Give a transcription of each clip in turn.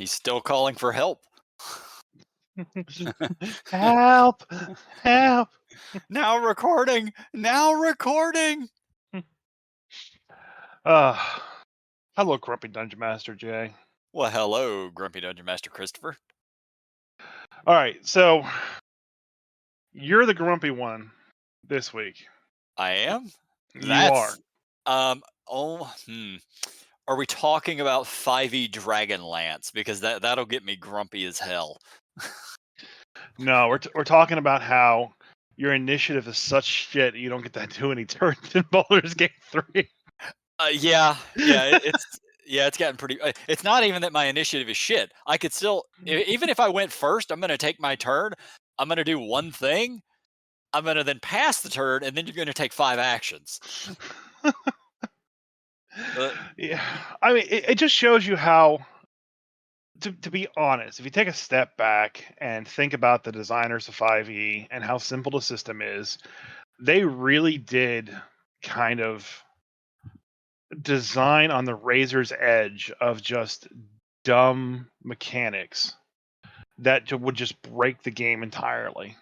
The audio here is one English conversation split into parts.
He's still calling for help. Help! Help! Now recording! Now recording! Hello, Grumpy Dungeon Master Jay. Well, hello, Grumpy Dungeon Master Christopher. All right, so you're the grumpy one this week. I am? You are. Are we talking about 5e Dragonlance? Because that'll get me grumpy as hell. No, we're talking about how your initiative is such shit you don't get to do any turns in Baldur's Gate 3. It's gotten pretty. It's not even that my initiative is shit. I could still, even if I went first, I'm going to take my turn. I'm going to do one thing. I'm going to then pass the turn, and then you're going to take 5 actions. Yeah, I mean, it just shows you how. To be honest, if you take a step back and think about the designers of 5e and how simple the system is, they really did kind of design on the razor's edge of just dumb mechanics that would just break the game entirely.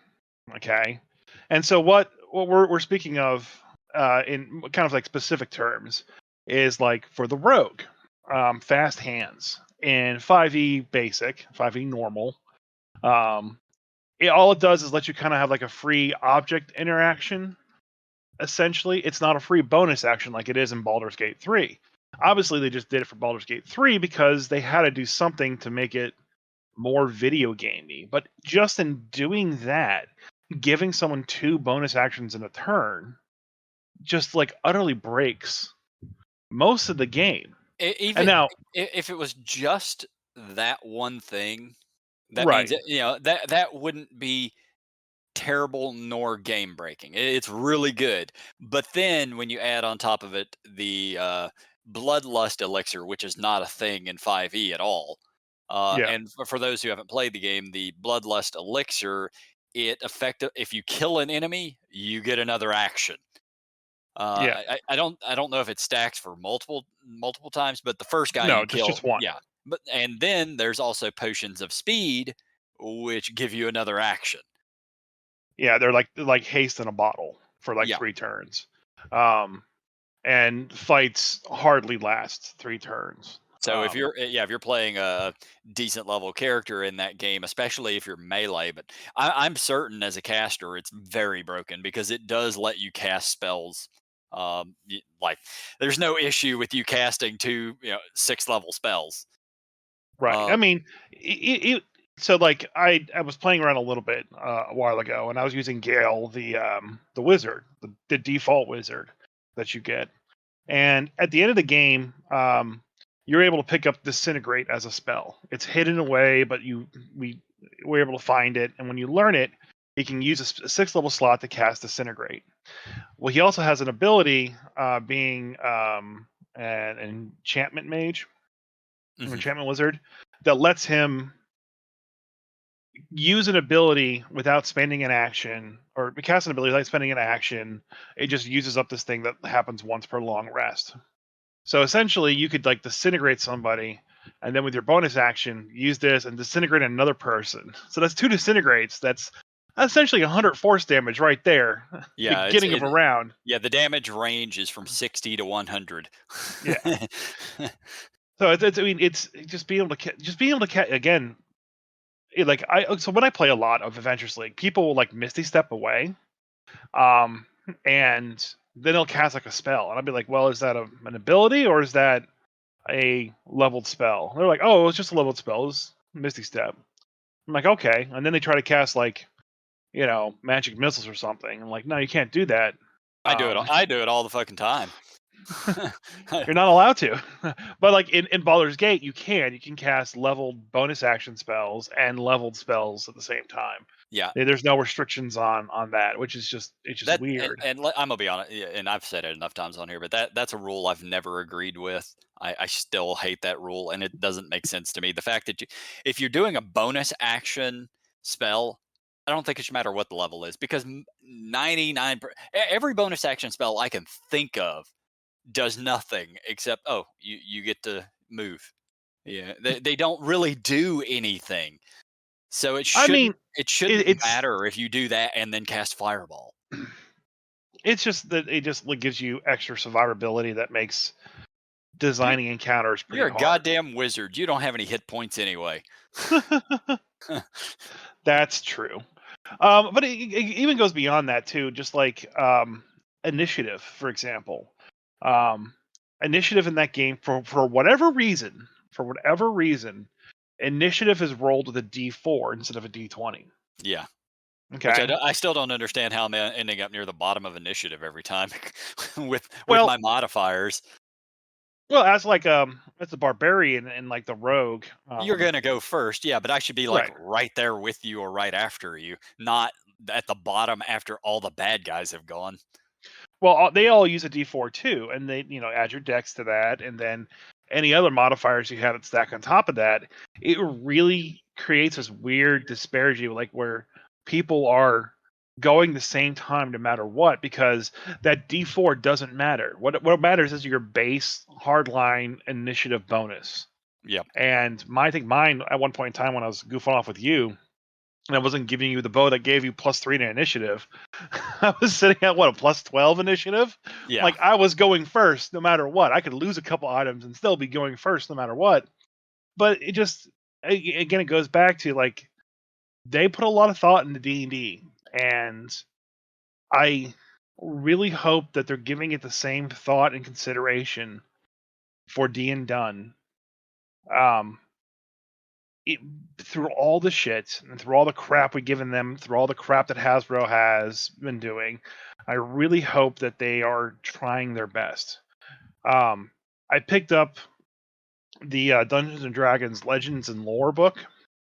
Okay, and so what we're speaking of in kind of like specific terms is like for the rogue, fast hands in 5e basic, 5e normal. All it does is let you kind of have like a free object interaction. Essentially, it's not a free bonus action like it is in Baldur's Gate 3. Obviously, they just did it for Baldur's Gate 3 because they had to do something to make it more video gamey. But just in doing that, giving someone 2 bonus actions in a turn just like utterly breaks most of the game. Even and now, if it was just that one thing, that right. means that wouldn't be terrible nor game breaking. It's really good. But then when you add on top of it the bloodlust elixir, which is not a thing in 5e at all. Yeah. And for those who haven't played the game, the bloodlust elixir, if you kill an enemy, you get another action. Yeah. I don't know if it stacks for multiple times, but the first guy No, you kill, just one. yeah. And then there's also potions of speed, which give you another action. Yeah, they're like haste in a bottle for like 3 turns. And fights hardly last 3 turns. So if you're playing a decent level character in that game, especially if you're melee, but I'm certain as a caster it's very broken because it does let you cast spells. Like there's no issue with you casting 2 6th level spells. Right. I mean, so like I was playing around a little bit a while ago, and I was using Gale, the wizard, the default wizard that you get. And at the end of the game, you're able to pick up Disintegrate as a spell. It's hidden away, but we were able to find it. And when you learn it, you can use a 6th level slot to cast Disintegrate. Well, he also has an ability, being an enchantment mage, an enchantment wizard, that lets him use an ability without spending an action, or cast an ability without spending an action. It just uses up this thing that happens once per long rest. So essentially, you could like disintegrate somebody, and then with your bonus action, use this and disintegrate another person. So that's 2 disintegrates. That's essentially 100 force damage right there. Yeah, beginning of a round. Yeah, the damage range is from 60 to 100. Yeah. So it's just being able to again. So when I play a lot of Adventures League, people will like Misty Step away, and then they'll cast like a spell, and I'll be like, well, is that an ability or is that a leveled spell? And they're like, oh, it's just a leveled spell. It's Misty Step. I'm like, okay. And then they try to cast like, magic missiles or something. I'm like, no, you can't do that. I do it all the fucking time. You're not allowed to. But like in Baldur's Gate, you can cast leveled bonus action spells and leveled spells at the same time. Yeah, there's no restrictions on that, which is just weird. And I'm gonna be honest, and I've said it enough times on here, but that's a rule I've never agreed with. I still hate that rule, and it doesn't make sense to me. The fact that if you're doing a bonus action spell, I don't think it should matter what the level is, because 99 every bonus action spell I can think of does nothing except you get to move. Yeah, they don't really do anything. So I mean, it shouldn't it's matter if you do that and then cast Fireball. it's just that it just like, gives you extra survivability that makes You designing encounters pretty you're a hard. goddamn wizard. You don't have any hit points anyway. That's true. But it even goes beyond that too. Just like initiative, for example, um, initiative in that game for whatever reason, initiative is rolled with a D4 instead of a D20. Yeah. Which Okay. I still don't understand how I'm ending up near the bottom of initiative every time with Well, my modifiers. as like as a barbarian and like the rogue, You're gonna go first, yeah, but I should be like right. right there with you or right after you, not at the bottom after all the bad guys have gone. Well, they all use a D4 too, and they add your dex to that, and then any other modifiers you have that stack on top of that. It really creates this weird disparity, like where people are going the same time no matter what, because that D4 doesn't matter. What matters is your base hardline initiative bonus. Yep. And I think mine at one point in time when I was goofing off with you, and I wasn't giving you the bow that gave you +3 to initiative. I was sitting at what, a +12 initiative? Yeah. Like I was going first no matter what. I could lose a couple items and still be going first no matter what. But it just again it goes back to like they put a lot of thought into D&D, and I really hope that they're giving it the same thought and consideration for D and Done. Um, it, through all the shit and through all the crap we've given them, through all the crap that Hasbro has been doing, I really hope that they are trying their best. I picked up the Dungeons and Dragons Legends and Lore book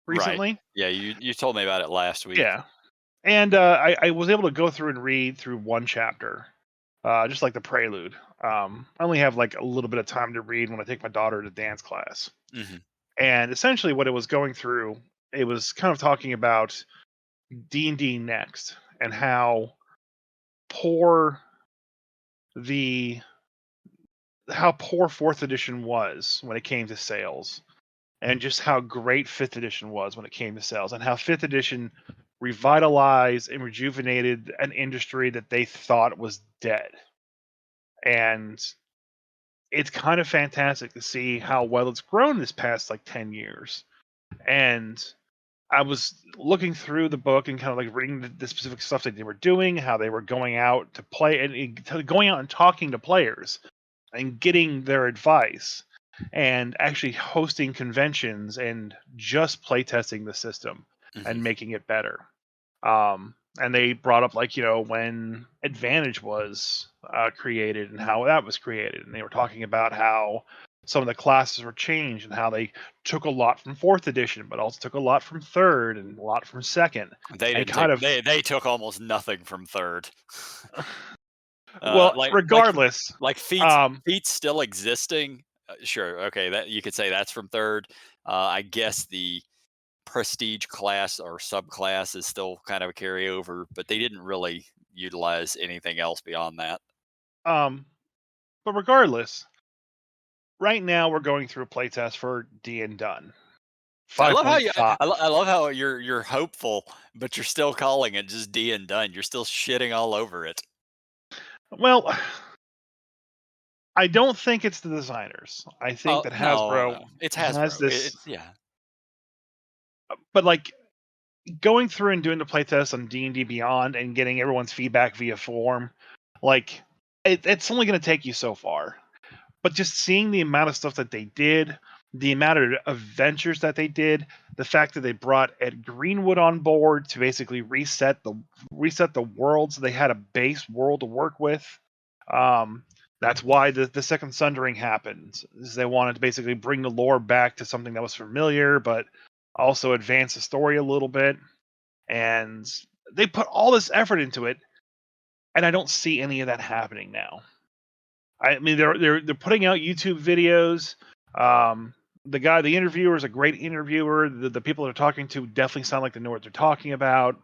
Right. recently. Yeah, you told me about it last week. Yeah, and I was able to go through and read through one chapter, just like the prelude. I only have like a little bit of time to read when I take my daughter to dance class. Mhm. And essentially, what it was going through, it was kind of talking about D&D next and poor the how poor 4th edition was when it came to sales, and just how great 5th edition was when it came to sales, and how 5th edition revitalized and rejuvenated an industry that they thought was dead. And it's kind of fantastic to see how well it's grown this past like 10 years. And I was looking through the book and kind of like reading the specific stuff that they were doing, how they were going out to play and going out and talking to players and getting their advice and actually hosting conventions and just playtesting the system Mhm. and making it better. And they brought up like when Advantage was created and how that was created, and they were talking about how some of the classes were changed and how they took a lot from 4th edition, but also took a lot from 3rd and a lot from 2nd, They and didn't take kind of they took almost nothing from 3rd. well, Like regardless, feats um, feats still existing. Sure, okay, that you could say that's from 3rd. I guess the prestige class or subclass is still kind of a carryover, but they didn't really utilize anything else beyond that. um, but regardless, right now we're going through a playtest for D and Done I love how you 5.5. I love how you're hopeful, but you're still calling it just D and done. You're still shitting all over it. Well, I don't think it's the designers. I think Oh, that no, no. Hasbro It's has Hasbro. this, Yeah. but like going through and doing the playtest on D&D Beyond and getting everyone's feedback via form, like it's only going to take you so far. But just seeing the amount of stuff that they did, the amount of adventures that they did, the fact that they brought Ed Greenwood on board to basically reset the world, so they had a base world to work with. That's why the second Sundering happened. Is they wanted to basically bring the lore back to something that was familiar, but also advance the story a little bit. And they put all this effort into it, and I don't see any of that happening now. I mean, they're putting out YouTube videos. Um, the interviewer is a great interviewer. The people they're talking to definitely sound like they know what they're talking about.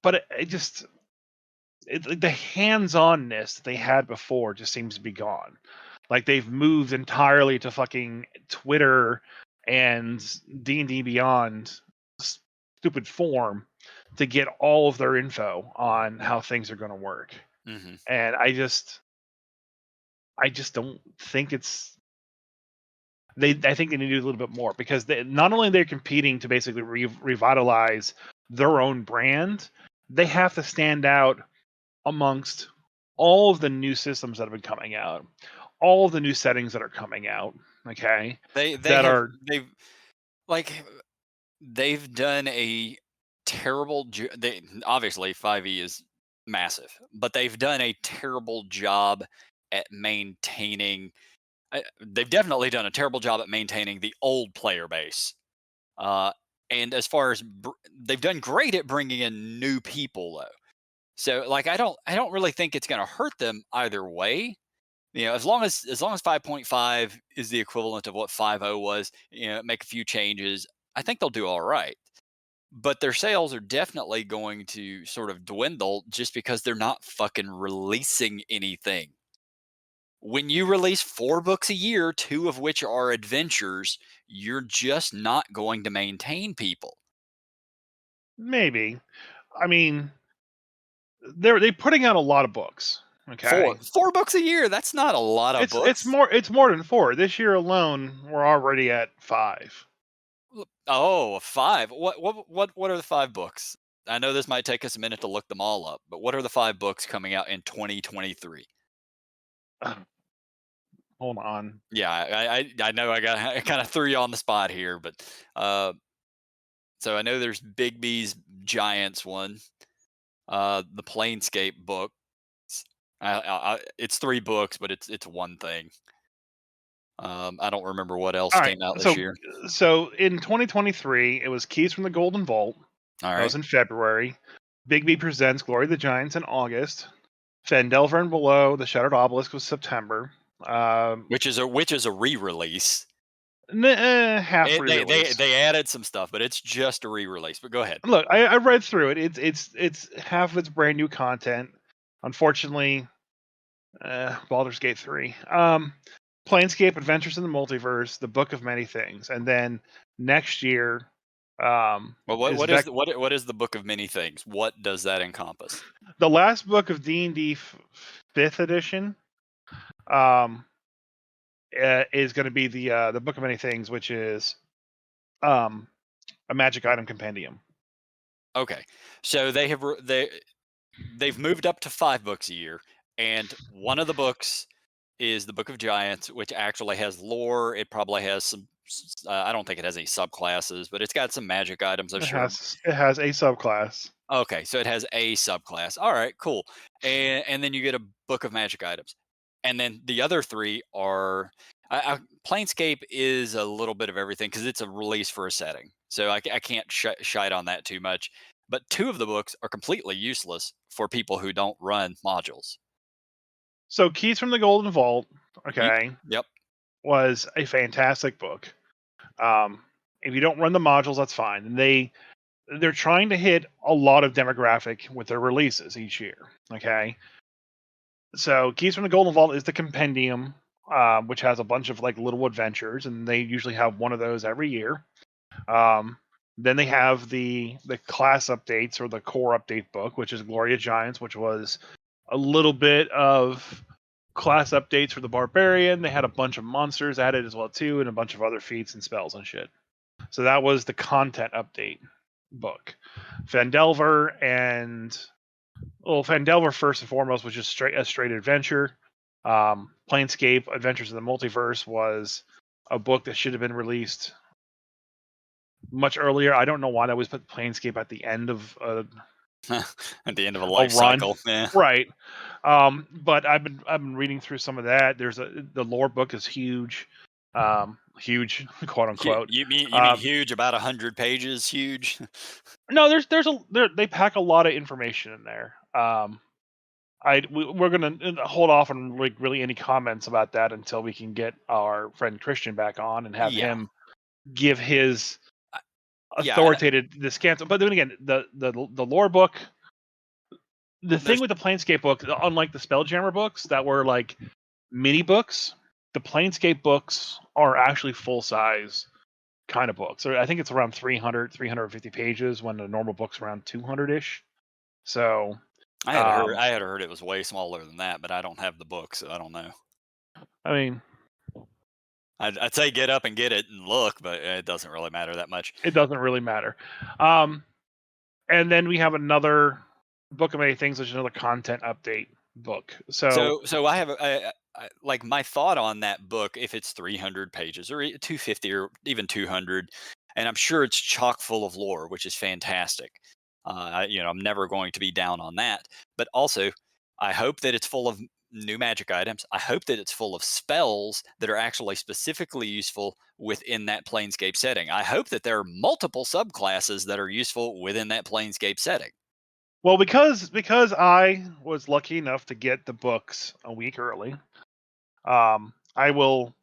But like the hands-onness that they had before just seems to be gone. Like they've moved entirely to fucking Twitter and D&D Beyond stupid form to get all of their info on how things are going to work. Mm-hmm. And I just don't think it's I think they need to do a little bit more, because not only they're competing to basically revitalize their own brand, they have to stand out amongst all of the new systems that have been coming out, all of the new settings that are coming out. Okay, they've done a terrible obviously 5e is massive, but they've done a terrible job at maintaining they've definitely done a terrible job at maintaining the old player base, and as far as they've done great at bringing in new people though. So like I don't really think it's going to hurt them either way. As long as 5.5 is the equivalent of what 5.0 was, make a few changes, I think they'll do all right. But their sales are definitely going to sort of dwindle just because they're not fucking releasing anything. When you release 4 books a year, 2 of which are adventures, you're just not going to maintain people. Maybe. I mean, they're putting out a lot of books. Okay, 4 books a year, that's not a lot of it's books. more than 4. This year alone, we're already at 5. Oh, 5. What are the 5 books? I know this might take us a minute to look them all up, but what are the 5 books coming out in 2023? Hold on. Yeah, I know I kind of threw you on the spot here, but so I know there's Big B's Giants one, the Planescape book. It's 3 books, but it's one thing. I don't remember what else All right. came out this year. So in 2023, it was Keys from the Golden Vault. All That right, was in February. Big B presents Glory of the Giants in August. Phandelver and Below, The Shattered Obelisk was September. which is a re-release. Half re-release. They added some stuff, but it's just a re-release. But go ahead. Look, I read through it. It's half of it's brand new content. Unfortunately, Baldur's Gate 3. Planescape Adventures in the Multiverse, The Book of Many Things, and then next year, Well, what is the Book of Many Things? What does that encompass? the last book of D&D 5th edition. Is going to be the Book of Many Things, which is a magic item compendium. Okay, so they've moved up to 5 books a year, and one of the books is the Book of Giants, which actually has lore. It probably has some. I don't think it has any subclasses, but it's got some magic items. I'm sure. It has a subclass. Okay, so it has a subclass. All right, cool. And then you get a book of magic items, and then the other 3 are. Planescape is a little bit of everything because it's a release for a setting, so I can't shite on that too much. But 2 of the books are completely useless for people who don't run modules. So Keys from the Golden Vault, okay, Yep. was a fantastic book. If you don't run the modules, that's fine. And they're trying to hit a lot of demographic with their releases each year. Okay, so Keys from the Golden Vault is the compendium, which has a bunch of like little adventures, and they usually have one of those every year. Then they have the class updates or the core update book, which is Glory of Giants, which was a little bit of class updates for the Barbarian. They had a bunch of monsters added as well too, and a bunch of other feats and spells and shit. So that was the content update book. Phandelver first and foremost was just a straight adventure. Planescape Adventures in the Multiverse was a book that should have been released much earlier. I don't know why that was put Planescape at the end of at the end of a life cycle. Yeah. Right. But I've been reading through some of that. The lore book is huge. Huge, quote unquote. You mean huge? About 100 pages? Huge? No, they pack a lot of information in there. We're gonna hold off on like really any comments about that until we can get our friend Christian back on and have him give his authoritative descant. But then again, the lore book. The thing with the Planescape book, unlike the Spelljammer books that were like mini books, the Planescape books are actually full-size kind of books. So I think it's around 350 pages when the normal book's around 200-ish. So, I had heard it was way smaller than that, but I don't have the book, so I don't know. I mean, I'd say get up and get it and look, but it doesn't really matter that much. it doesn't really matter. And then we have another Book of Many Things, which is another content update book. So I have like my thought on that book. If it's 300 pages or 250 or even 200, and I'm sure it's chock full of lore, which is fantastic. I'm never going to be down on that. But also, I hope that it's full of new magic items. I hope that it's full of spells that are actually specifically useful within that Planescape setting. I hope that there are multiple subclasses that are useful within that Planescape setting. well, because I was lucky enough to get the books a week early, I will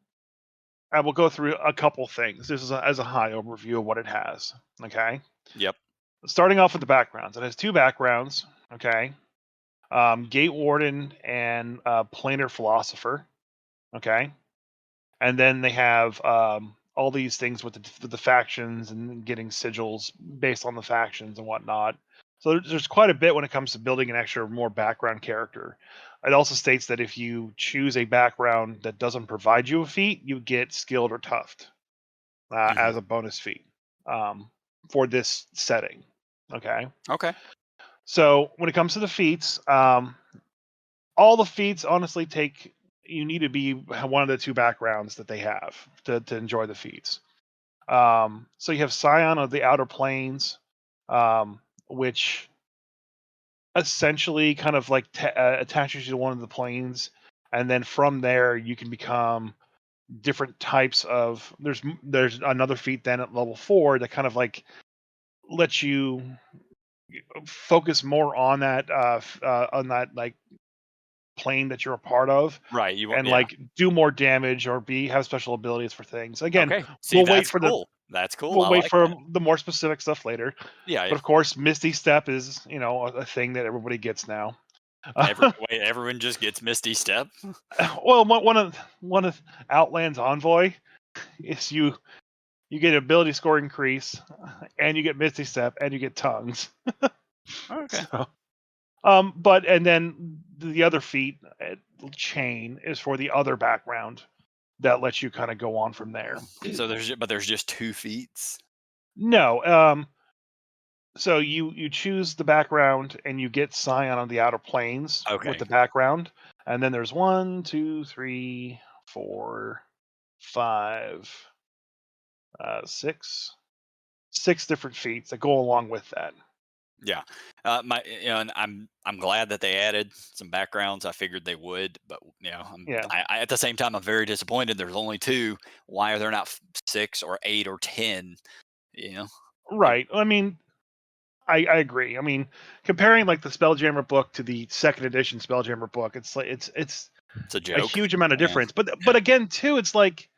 go through a couple things. This is as a high overview of what it has. Okay. Yep. Starting off with the backgrounds, it has two backgrounds. Okay. Gate Warden and Planar Philosopher. Okay. And then they have all these things with the factions and getting sigils based on the factions and whatnot. So there's quite a bit when it comes to building an extra more background character. It also states that if you choose a background that doesn't provide you a feat, you get skilled or toughed as a bonus feat for this setting. Okay. Okay. So when it comes to the feats, all the feats honestly you need to be one of the two backgrounds that they have to enjoy the feats. So you have Scion of the Outer Planes, which essentially kind of like attaches you to one of the planes, and then from there you can become different types of. There's another feat then at level 4 that kind of like lets you focus more on that like plane that you're a part of, Right. and Yeah. like do more damage or have special abilities for things. Again, Okay. See, we'll wait that's for cool. That's cool. we'll I wait like for that. the more specific stuff later. Yeah. But of course, Misty Step is a thing that everybody gets now. Everyone just gets Misty Step. Well, one of Outland's Envoy is you get ability score increase, and you get Misty Step, and you get Tongues. Okay. So, but and then the other feat chain is for the other background that lets you kind of go on from there. So there's just 2 feats. No, so you choose the background and you get Scion on the Outer Planes with Okay. the background, and then there's 1, 2, 3, 4, 5, 6 different feats that go along with that. Yeah. And I'm glad that they added some backgrounds. I figured they would, but Yeah, at the same time I'm very disappointed. There's only 2. Why are there not 6 or 8 or 10? You know, it, right. I mean, I agree. I mean, comparing like the Spelljammer book to the second edition Spelljammer book, it's like it's it's a a joke. huge amount of Yeah. difference. But Yeah. again, too, it's like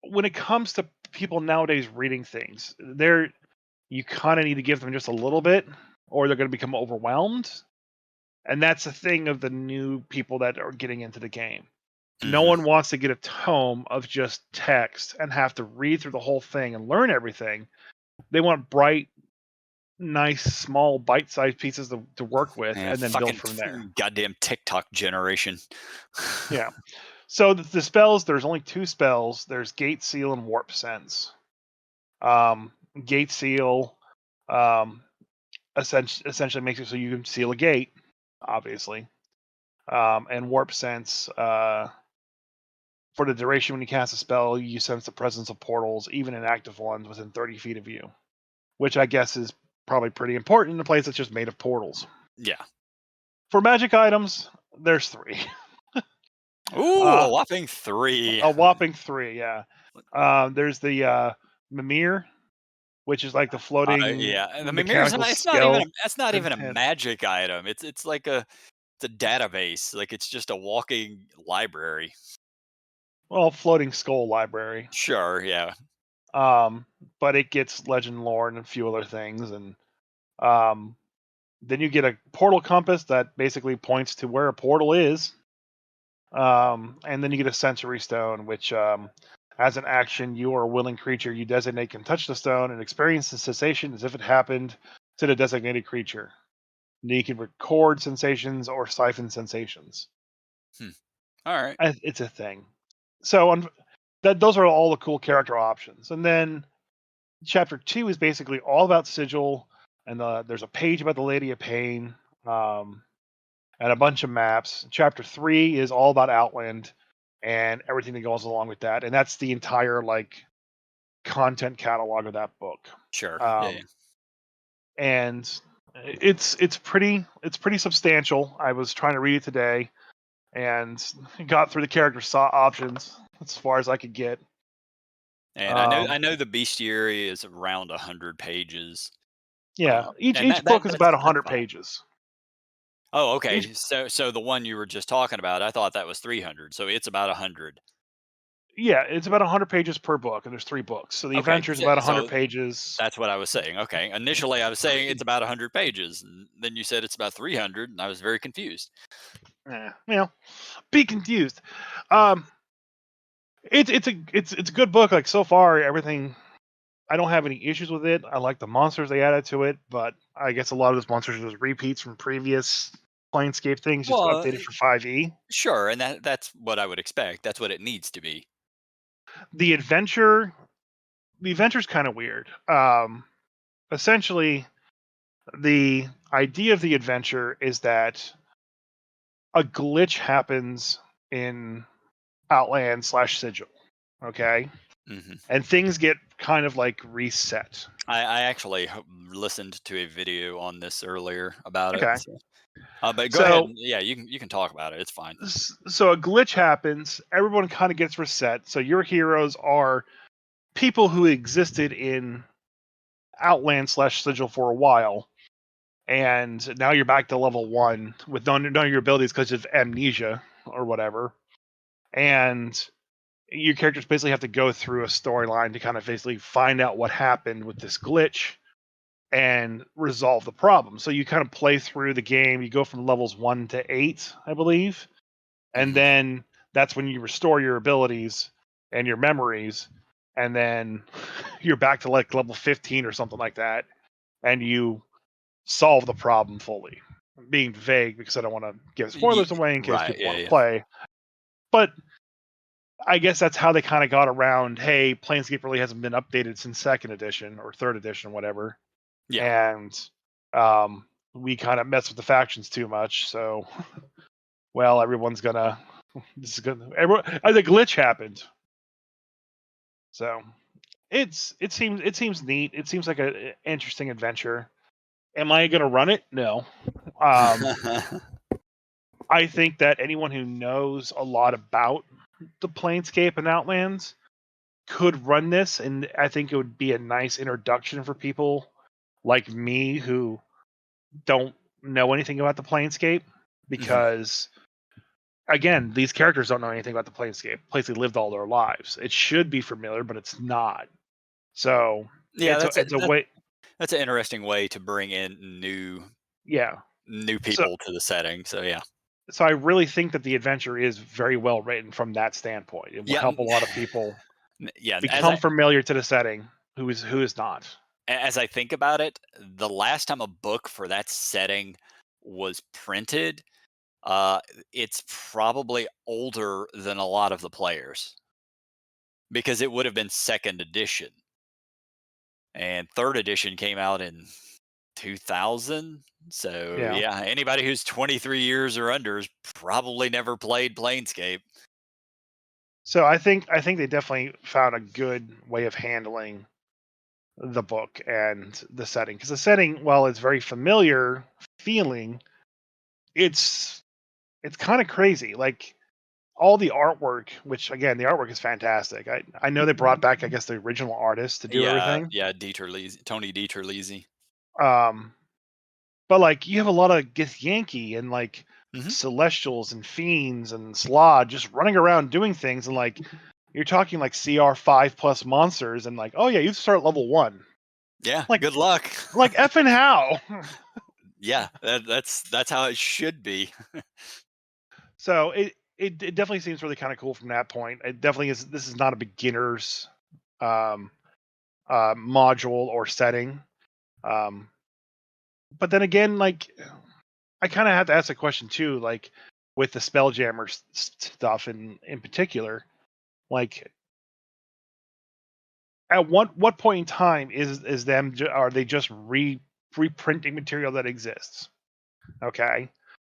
when it comes to people nowadays reading things, you kind of need to give them just a little bit, or they're going to become overwhelmed. And that's the thing of the new people that are getting into the game. No Hmm. one wants to get a tome of just text and have to read through the whole thing and learn everything. They want bright, nice, small, bite-sized pieces to work with, Yeah. and then build Fucking from there. goddamn TikTok generation. Yeah. So the spells, there's only 2 spells. There's Gate Seal and Warp Sense. Gate Seal essentially makes it so you can seal a gate, obviously. And Warp Sense, for the duration when you cast a spell, you sense the presence of portals, even inactive ones, within 30 feet of you, which I guess is probably pretty important in a place that's just made of portals. Yeah. For magic items, there's 3. Ooh, a whopping 3. A whopping 3, yeah. There's the Mimir, which is like the floating Yeah, and the Mimir's mechanical not, it's not even skeleton. that's not even a magic item. It's like it's a database. Like it's just a walking library. Well, floating skull library. Sure, yeah. Um, but it gets legend lore and a few other things, and um, then you get a portal compass that basically points to where a portal is. And then you get a sensory stone, which as an action, you or a willing creature you designate can touch the stone and experience the sensation as if it happened to the designated creature. And you can record sensations or siphon sensations. All right. It's a thing. So those are all the cool character options. And then chapter 2 is basically all about Sigil, and there's a page about the Lady of Pain, and a bunch of maps. Chapter 3 is all about Outland and everything that goes along with that, and that's the entire content catalog of that book. Sure. Yeah. And it's pretty substantial. I was trying to read it today and got through the character options as far as I could get. And I know the bestiary is around 100 pages. Yeah, And each book is about that's 100 fine. pages. Oh, okay. So the one you were just talking about, I thought that was 300. So it's about 100. Yeah, it's about 100 pages per book, and there's 3 books. So the Okay. adventure is about 100 So pages. that's what I was saying. Okay. Initially, I was saying it's about 100 pages, and then you said it's about 300, and I was very confused. Be confused. It's a good book. Like, so far, everything. I don't have any issues with it. I like the monsters they added to it, but I guess a lot of those monsters are repeats from previous Planescape things, just Well, updated for 5e. sure, and that's what I would expect. That's what it needs to be. The adventure's kind of weird. Essentially, the idea of the adventure is that a glitch happens in Outland/Sigil, okay? Hmm. And things get kind of reset. I actually listened to a video on this earlier about it. Okay. But go ahead. So Yeah, you can talk about it. It's fine. so a glitch happens, everyone kind of gets reset. So your heroes are people who existed in Outland/Sigil for a while, and now you're back to level 1 with none of your abilities because of amnesia or whatever. And your characters basically have to go through a storyline to kind of basically find out what happened with this glitch and resolve the problem. So you kind of play through the game. You go from levels 1 to 8, I believe, and Hmm. then that's when you restore your abilities and your memories, and then you're back to level 15 or something like that, and you solve the problem fully. I'm being vague because I don't want to give spoilers away in case Right. people Yeah. want to Yeah. play, but I guess that's how they kind of got around, hey, Planescape really hasn't been updated since 2nd edition or 3rd edition, whatever. Yeah. And we kind of mess with the factions too much. So, well, everyone's gonna. This is gonna. The glitch happened. So it seems neat. It seems like an interesting adventure. Am I gonna run it? No. I think that anyone who knows a lot about the Planescape and Outlands could run this, and I think it would be a nice introduction for people like me who don't know anything about the Planescape, Mhm. because again, these characters don't know anything about the Planescape. Place they lived all their lives. It should be familiar, but it's not. So Yeah, it's a way. that's an interesting way to bring in Yeah. new So people to the setting. So yeah. I really think that the adventure is very well written from that standpoint. It will Yeah. help a lot of people Yeah. become familiar to the setting who is not. As I think about it, the last time a book for that setting was printed, uh, it's probably older than a lot of the players because it would have been second edition, and third edition came out in 2000. So Yeah. yeah, anybody who's 23 years or under has probably never played Planescape. So I think they definitely found a good way of handling the book and the setting, because the setting, while it's very familiar feeling, it's kind of crazy. Like, all the artwork, which again, the artwork is fantastic. I know they brought back, I guess, the original artist to do Yeah, everything. yeah, Tony Dieterlezy. Um, but you have a lot of Githyanki and Hmm. Celestials and Fiends and Slod just running around doing things, and you're talking CR5 plus monsters, and oh yeah, you start at level 1. Yeah, Like good luck. effing how? Yeah, that's how it should be. So it definitely seems really kind of cool from that point. It definitely is. This is not a beginner's um, module or setting. Um, but then again, like I kind of have to ask a question too, like with the Spelljammer stuff in particular, like at what point in time is them are they just reprinting material that exists? Okay,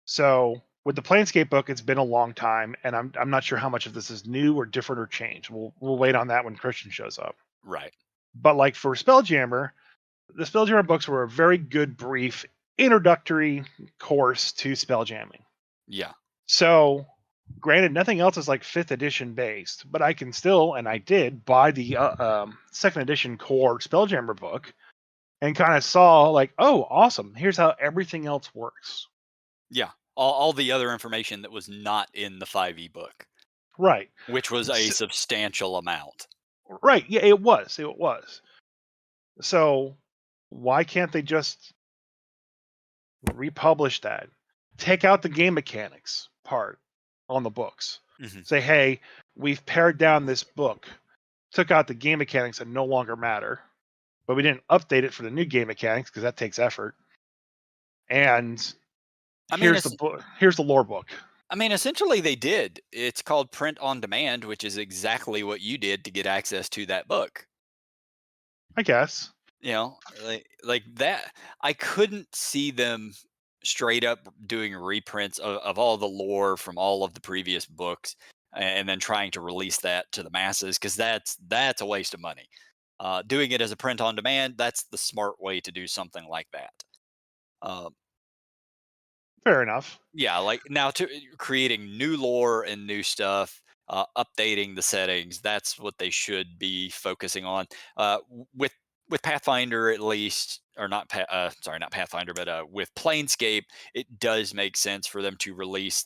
so with the Planescape book, it's been a long time, and I'm not sure how much of this is new or different or changed. We'll wait on that when Christian shows up. Right. But like for Spelljammer, the Spelljammer books were a very good, brief introductory course to spelljamming. Yeah. So, granted, nothing else is like fifth edition based, but I can still, and I did, buy the second edition core Spelljammer book and kind of saw like, oh, awesome! Here's how everything else works. Yeah. All the other information that was not in the 5e book, Right. which was a substantial amount. Right. Yeah, it was. It was. So why can't they just republish that? Take out the game mechanics part on the books. Mhm. Say, hey, we've pared down this book, took out the game mechanics that no longer matter, but we didn't update it for the new game mechanics because that takes effort. And I mean, here's the book. Here's the lore book. essentially they did. It's called print on demand, which is exactly what you did to get access to that book. I guess. You know, like that. I couldn't see them straight up doing reprints of all the lore from all of the previous books and then trying to release that to the masses because that's a waste of money. Doing it as a print on demand, that's the smart way to do something like that. Uh, Fair enough. yeah, like now to creating new lore and new stuff, updating the settings. That's what they should be focusing on. With Pathfinder, at least, or not. Sorry, not Pathfinder, but with Planescape, it does make sense for them to release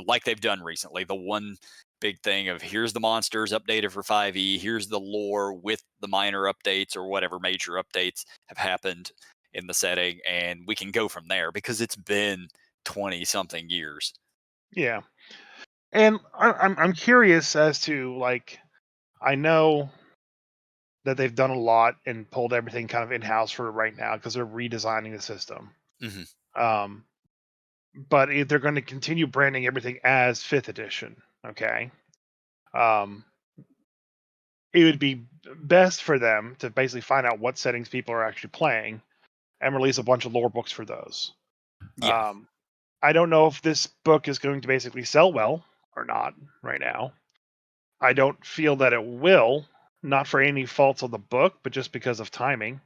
like they've done recently. The one big thing of here's the monsters updated for 5e. Here's the lore with the minor updates or whatever major updates have happened in the setting, and we can go from there because it's been 20 something years. Yeah. And I'm curious as to like I know that they've done a lot and pulled everything kind of in house for right now because they're redesigning the system. Hmm. Um, but they're going to continue branding everything as fifth edition. Okay. Um, it would be best for them to basically find out what settings people are actually playing and release a bunch of lore books for those. Yeah. Um, I don't know if this book is going to basically sell well or not right now. I don't feel that it will, not for any faults of the book, but just because of timing.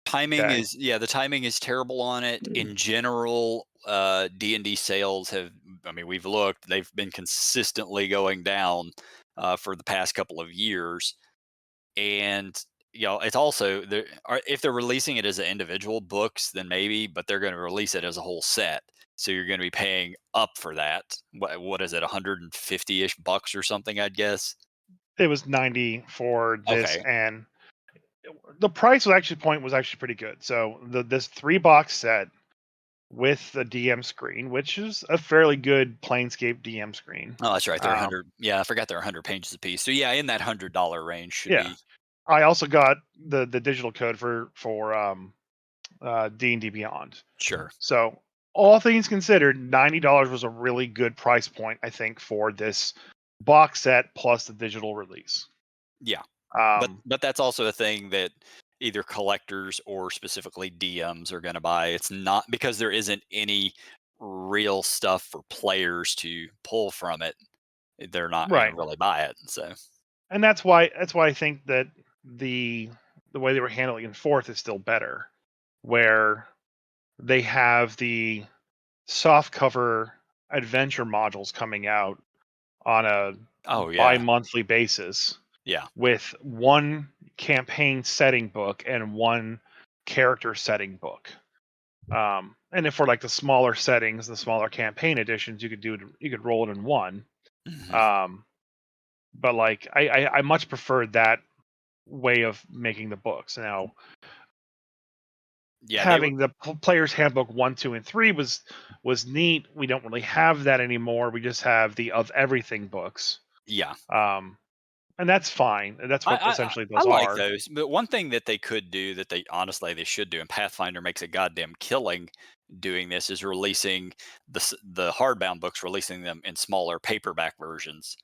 Timing Okay. is, yeah, the timing is terrible on it. In general, D&D sales have, I mean, we've looked, they've been consistently going down for the past couple of years. And it's also if they're releasing it as an individual books, then maybe, but they're going to release it as a whole set. So you're going to be paying up for that. What is it, 150-ish bucks or something, I'd guess? It was 90 for this, Okay. and the price was actually pretty good. So this 3 box set with the DM screen, which is a fairly good Planescape DM screen. Oh, that's right. They're Um, 100. Yeah, I forgot they're 100 pages a piece. So yeah, in that $100 range should yeah, be I also got the digital code for D&D Beyond. sure. So all things considered, $90 was a really good price point, I think, for this box set plus the digital release. Yeah, but Um, that's also a thing that either collectors or specifically DMs are going to buy. It's not because there isn't any real stuff for players to pull from it. They're not going to right. really buy it. So And that's why I think that the way they were handling in fourth is still better, where they have the soft cover adventure modules coming out on a oh yeah, bi-monthly basis yeah. with one campaign setting book and one character setting book. And if for like the smaller settings, the smaller campaign editions, you could roll it in one. Mhm. Um, but like I much prefer that way of making the books. Now, Yeah, they having the player's handbook 1, 2, and 3 was neat. We don't really have that anymore. We just have the of everything books, yeah. and that's fine. That's I, what I I essentially I those like are. those, but one thing that they could do that they honestly they should do, and Pathfinder makes a goddamn killing doing this, is releasing the hardbound books, releasing them in smaller paperback versions.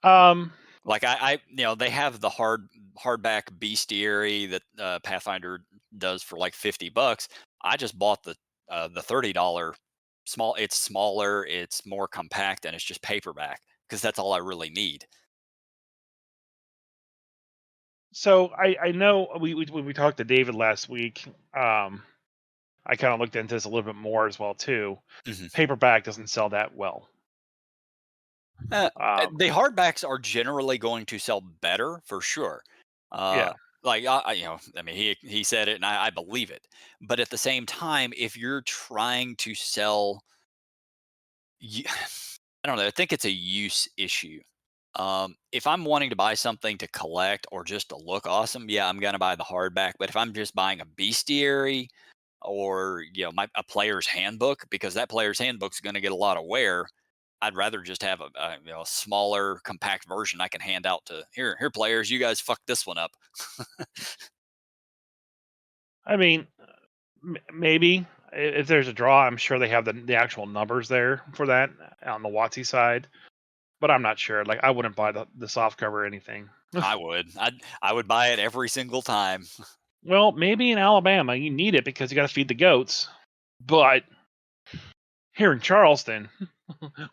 Um, Like they have the hardback bestiary that Pathfinder does for like $50. I just bought the $30 small. It's smaller, it's more compact, and it's just paperback because that's all I really need. so I know when we talked to David last week, I kind of looked into this a little bit more as well too. Mhm. Paperback doesn't sell that well. The hardbacks are generally going to sell better for sure. Yeah. Uh, I mean, he said it, and I believe it. But at the same time, if you're trying to sell, you, I don't know. I think it's a use issue. If I'm wanting to buy something to collect or just to look awesome, yeah, I'm gonna buy the hardback. But if I'm just buying a bestiary or a player's handbook, because that player's handbook's gonna get a lot of wear, I'd rather just have a smaller, compact version I can hand out to here players. You guys fuck this one up. I mean, maybe if there's a draw, I'm sure they have the actual numbers there for that on the Wotc side. But I'm not sure. Like, I wouldn't buy the soft cover or anything. I would. I would buy it every single time. Well, maybe in Alabama you need it because you got to feed the goats. But here in Charleston,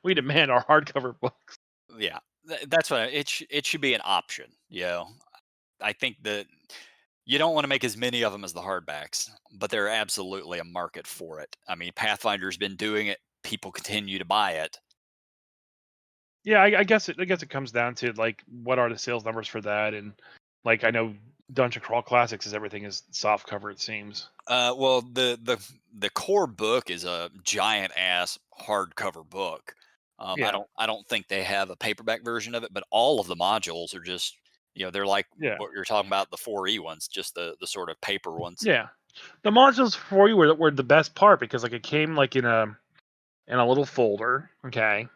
we demand our hardcover book. Yeah, that's what it should be an option. I think that you don't want to make as many of them as the hardbacks, but they're absolutely a market for it. I mean, Pathfinder's been doing it. People continue to buy it. Yeah, I guess it comes down to like what are the sales numbers for that, and like I know Dungeon Crawl Classics is everything is soft cover. It seems. Well, the core book is a giant ass hardcover book. Yeah. I don't think they have a paperback version of it, but all of the modules are just they're like Yeah. what you're talking about, the 4E ones, just the sort of paper ones. Yeah. The modules for you were the best part because like it came like in a little folder. Okay.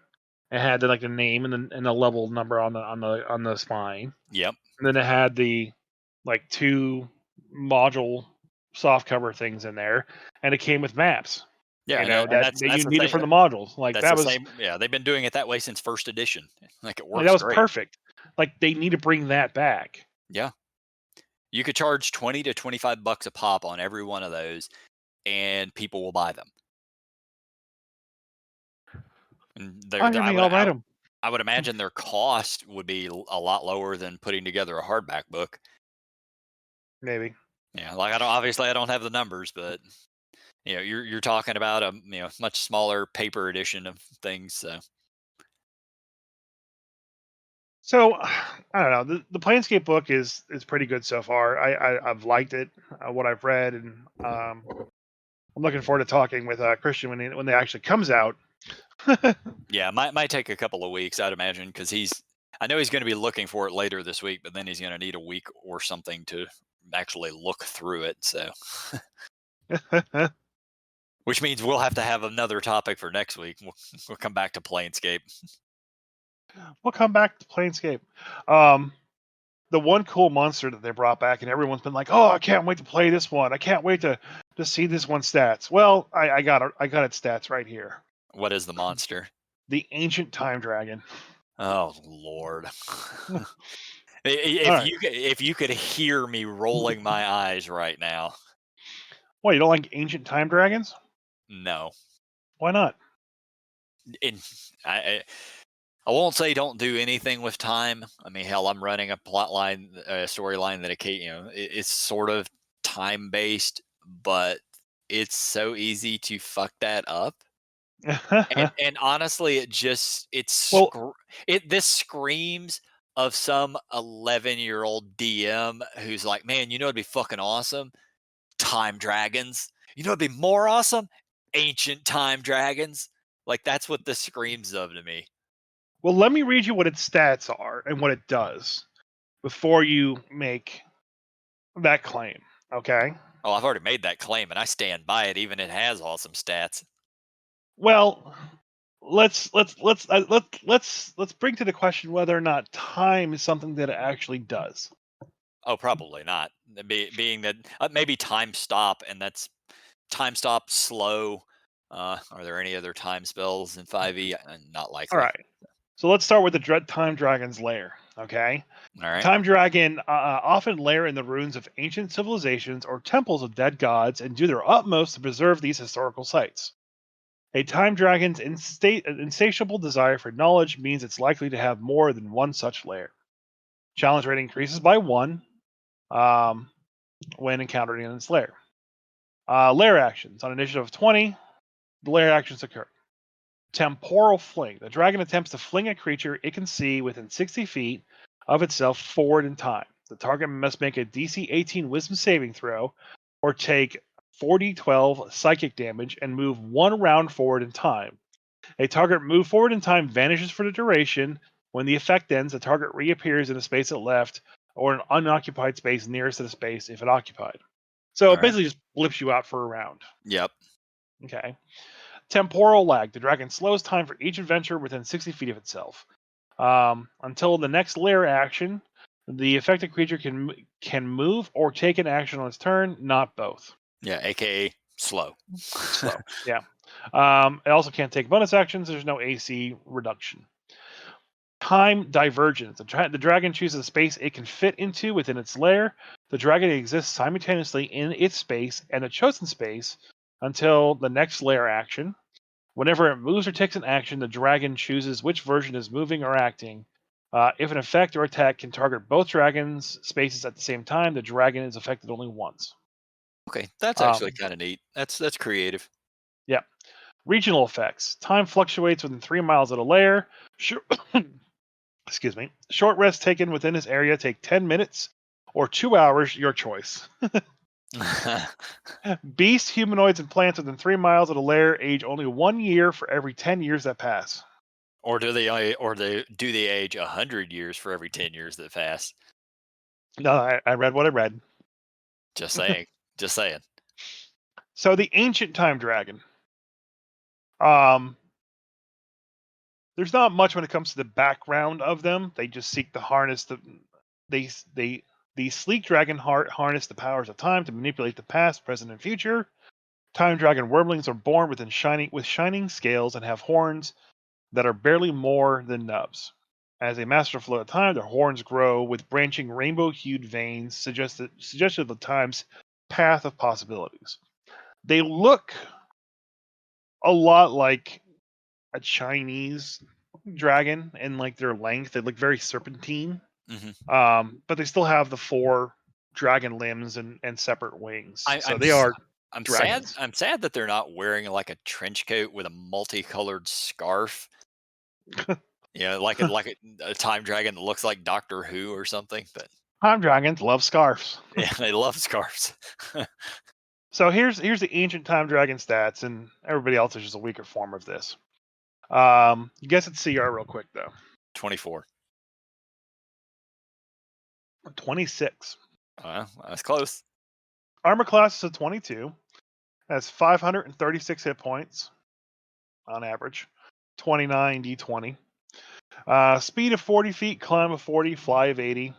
It had the, like the name and the level number on the spine, Yep. and then it had the like two module soft cover things in there, and it came with maps. Yeah, and That that's you the needed same. for the modules. Like That's that the was same. Yeah, they've been doing it that way since first edition. Like it like that works was great. perfect. Like they need to bring that back. Yeah, you could charge 20 to $25 a pop on every one of those, and people will buy them. And I mean, I'll write them. I would imagine their cost would be a lot lower than putting together a hardback book. Maybe. Yeah, like I don't have the numbers, but you're talking about a much smaller paper edition of things. So So I don't know. The Planescape book is pretty good so far. I've liked it, what I've read, and I'm looking forward to talking with Christian when it actually comes out. yeah, might take a couple of weeks, I'd imagine, because I know he's going to be looking for it later this week, but then he's going to need a week or something to actually look through it. So, which means we'll have to have another topic for next week. We'll come back to Planescape. We'll come back to Planescape. Um, the one cool monster that they brought back, and everyone's been like, "Oh, I can't wait to play this one. I can't wait to see this one's stats." Well, I got its stats right here. What is the monster? The Ancient Time Dragon. Oh Lord! All right. If you could hear me rolling my eyes right now, What, you don't like Ancient Time Dragons? no. Why not? And I won't say don't do anything with time. I mean, hell, I'm running a plot line, a storyline that it's sort of time based, but it's so easy to fuck that up. And honestly, Well, this screams of some 11-year-old DM who's like, man, it'd be fucking awesome. Time dragons. It'd be more awesome. Ancient time dragons. Like that's what this screams of to me. well, let me read you what its stats are and what it does before you make that claim. Okay. Oh, I've already made that claim, and I stand by it. Even it has awesome stats. Well, let's bring to the question whether or not time is something that it actually does. Oh, probably not. Being that maybe time stop, and that's time stop slow. Are there any other time spells in 5e? Not All likely. right. So let's start with the Dread Time Dragon's lair. Okay. All right. Time Dragon often lair in the ruins of ancient civilizations or temples of dead gods and do their utmost to preserve these historical sites. A Time Dragon's insatiable desire for knowledge means it's likely to have more than one such lair. Challenge rate increases by 1 um, when encountered in its lair. Lair actions. On initiative of 20, the lair actions occur. Temporal Fling. The dragon attempts to fling a creature it can see within 60 feet of itself forward in time. The target must make a DC 18 Wisdom saving throw or take 4d12 psychic damage and move 1 round forward in time. A target move forward in time vanishes for the duration. When the effect ends, the target reappears in the space it left or an unoccupied space nearest to the space if it occupied. So All it right. basically just blips you out for a round. Yep. Okay. Temporal lag. The dragon slows time for each adventure within 60 feet of itself. Until the next lair action, the affected creature can move or take an action on its turn, not both. Yeah. AKA slow. Slow. Yeah. It also can't take bonus actions. There's no AC reduction. Time divergence. The dragon chooses a space it can fit into within its lair. The dragon exists simultaneously in its space and the chosen space until the next lair action. Whenever it moves or takes an action, the dragon chooses which version is moving or acting. If an effect or attack can target both dragons' spaces at the same time, the dragon is affected only once. Okay, that's actually Um, kind of neat. That's creative. yeah. Regional effects. Time fluctuates within 3 miles of the lair. Excuse me. Short rests taken within this area take 10 minutes or 2 hours, your choice. Beasts, humanoids, and plants within 3 miles of the lair age only 1 year for every 10 years that pass. Or do they age 100 years for every 10 years that pass? No, I read what I read. Just saying. Just saying. So the ancient time dragon. Um, there's not much when it comes to the background of them. They just seek to harness the sleek dragon harness the powers of time to manipulate the past, present, and future. Time dragon wormlings are born with shining scales and have horns that are barely more than nubs. As they master the flow of time, their horns grow with branching rainbow-hued veins, suggestive of time's path of possibilities. They look a lot like a Chinese dragon in like their length. They look very serpentine. Hmm. But they still have the 4 dragon limbs and separate wings. I, So I'm they s- are I'm sad. dragons. I'm sad that they're not wearing like a trench coat with a multicolored scarf. Yeah, like a time dragon that looks like Doctor Who or something. But Time dragons love scarves. yeah, they love scarves. So here's the ancient time dragon stats, and everybody else is just a weaker form of this. Guess its CR real quick though. 24. 26. That's close. Armor class is a 22. Has 536 hit points on average. 29 d20. Speed of 40 feet, climb of 40, fly of 80.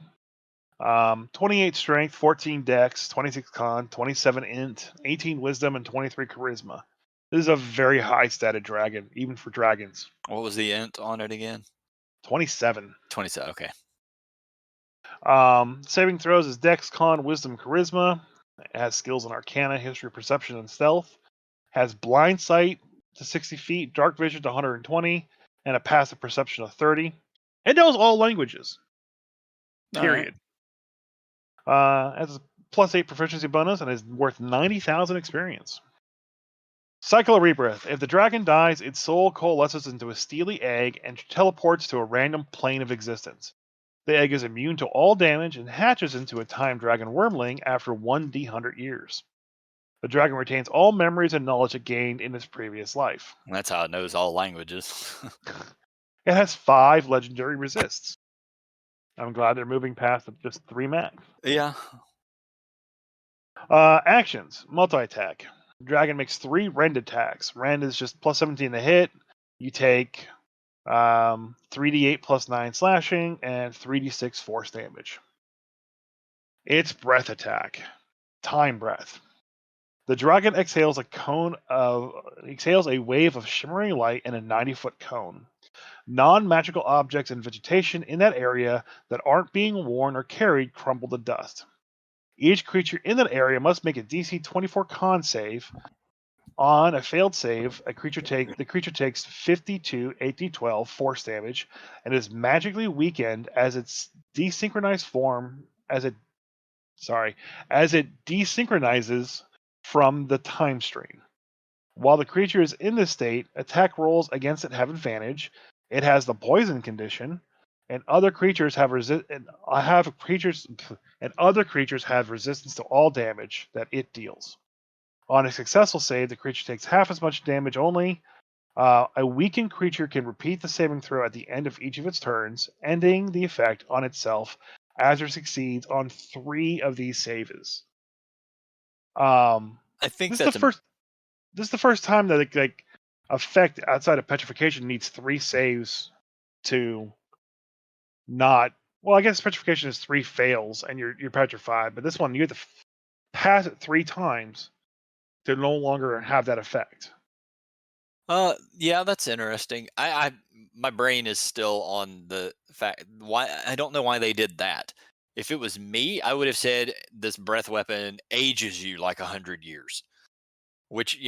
28 strength, 14 dex, 26 con, 27 int, 18 wisdom, and 23 charisma. This is a very high statted dragon, even for dragons. What was the int on it again? 27. 27. Okay. Saving throws is dex, con, wisdom, charisma. It has skills in arcana, history, perception, and stealth. Has blind sight to 60 feet, dark vision to 120, and a passive perception of 30. It knows all languages. All right. Period. Has a +8 proficiency bonus and is worth 90,000 experience. Cycle of Rebirth. If the dragon dies, its soul coalesces into a steely egg and teleports to a random plane of existence. The egg is immune to all damage and hatches into a time dragon wormling after 1d100 years. The dragon retains all memories and knowledge it gained in its previous life. That's how it knows all languages. It has 5 legendary resists. I'm glad they're moving past just 3 max. Yeah. Actions. Multi-attack. Dragon makes 3 rend attacks. Rend is just plus 17 to hit. You take 3d8 plus 9 slashing and 3d6 force damage. Its breath attack. Time breath. The dragon exhales a wave of shimmering light in a 90-foot cone. Non-magical objects and vegetation in that area that aren't being worn or carried crumble to dust. Each creature in that area must make a DC 24 con save. On a failed save, the creature takes 52 8d12 force damage and is magically weakened as its desynchronized form as it desynchronizes from the time stream. While the creature is in this state, attack rolls against it have advantage. It has the poison condition, and other creatures have resistance to all damage that it deals. On a successful save, the creature takes half as much damage only. A weakened creature can repeat the saving throw at the end of each of its turns, ending the effect on itself as it succeeds on 3 of these saves. I think This is the that's first. This is the first time that like effect outside of petrification needs 3 saves to not. Well, I guess petrification is 3 fails and you're petrified, but this one you have to pass it 3 times to no longer have that effect. yeah, that's interesting. My brain is still on the fact why I don't know why they did that. If it was me, I would have said this breath weapon ages you like 100 years, which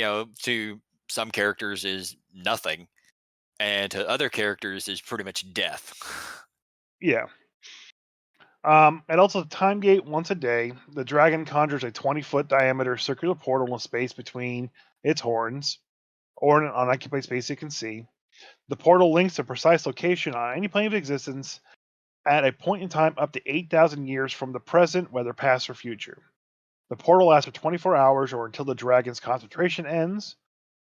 to some characters is nothing, and to other characters is pretty much death. Yeah. And also time gate once a day. The dragon conjures a 20-foot diameter circular portal in space between its horns, or in an unoccupied space it can see. The portal links a precise location on any plane of existence at a point in time up to 8,000 years from the present, whether past or future. The portal lasts for 24 hours or until the dragon's concentration ends.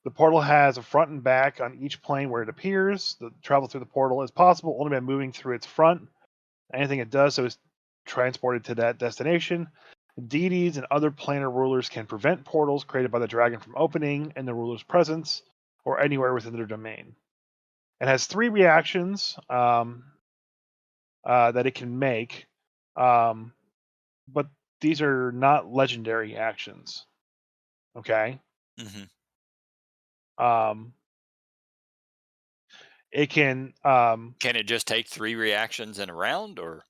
The portal has a front and back on each plane where it appears. The travel through the portal is possible only by moving through its front. Anything it does so is transported to that destination. Deities and other planar rulers can prevent portals created by the dragon from opening in the ruler's presence or anywhere within their domain. It has 3 reactions that it can make, but these are not legendary actions. Okay. hmm Um, it can. Can it just take 3 reactions in a round, or?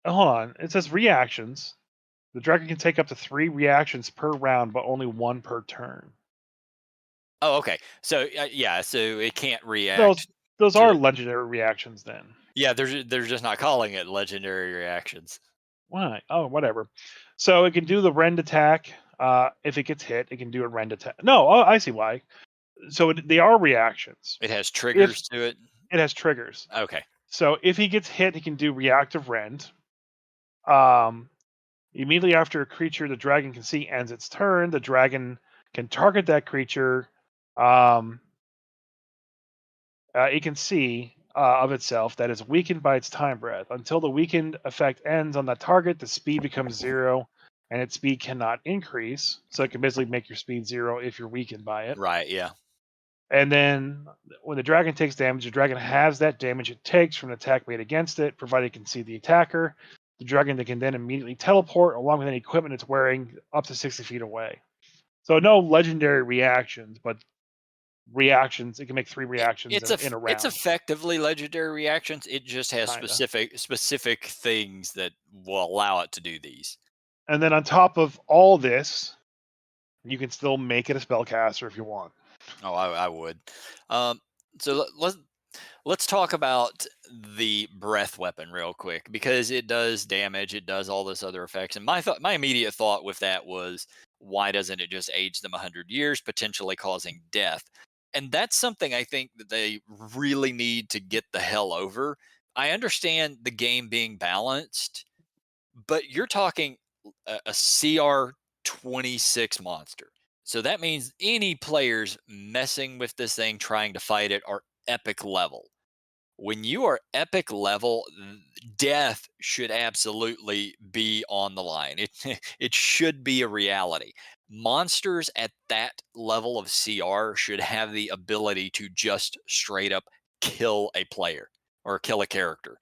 Hold on. It says reactions. The dragon can take up to 3 reactions per round, but only 1 per turn. Oh, okay. So yeah, so it can't Those react those are to. legendary reactions then. Yeah, they're just not calling it legendary reactions. Why? Oh, whatever. So it can do the rend attack. If it gets hit, it can do a rend attack. No, oh, I see why. So they are reactions. It has If triggers to it. it has triggers. Okay. So if he gets hit, he can do reactive rend. Um, Immediately after a creature the dragon can see ends its turn, the dragon can target that creature. Um, it can see of itself that is weakened by its time breath. Until the weakened effect ends on that target, the speed becomes 0, and its speed cannot increase. So it can basically make your speed 0 if you're weakened by it. Right. Yeah. And then when the dragon takes damage, the dragon halves that damage it takes from an attack made against it, provided it can see the attacker. The dragon can then immediately teleport along with any equipment it's wearing up to 60 feet away. So no legendary reactions, but reactions. It can make 3 reactions in a It's round, effectively legendary reactions. It just has kinda. specific things that will allow it to do these. And then on top of all this, you can still make it a spellcaster if you want. Oh, I would. Um, so let's talk about the breath weapon real quick because it does damage. It does all this other effects. And my immediate thought with that was, why doesn't it just age them 100 years, potentially causing death? And that's something I think that they really need to get the hell over. I understand the game being balanced, but you're talking a CR 26 monster. So that means any players messing with this thing trying to fight it are epic level, when you are epic level, death should absolutely be on the line. It it should be a reality. Monsters at that level of CR should have the ability to just straight up kill a player or kill a character.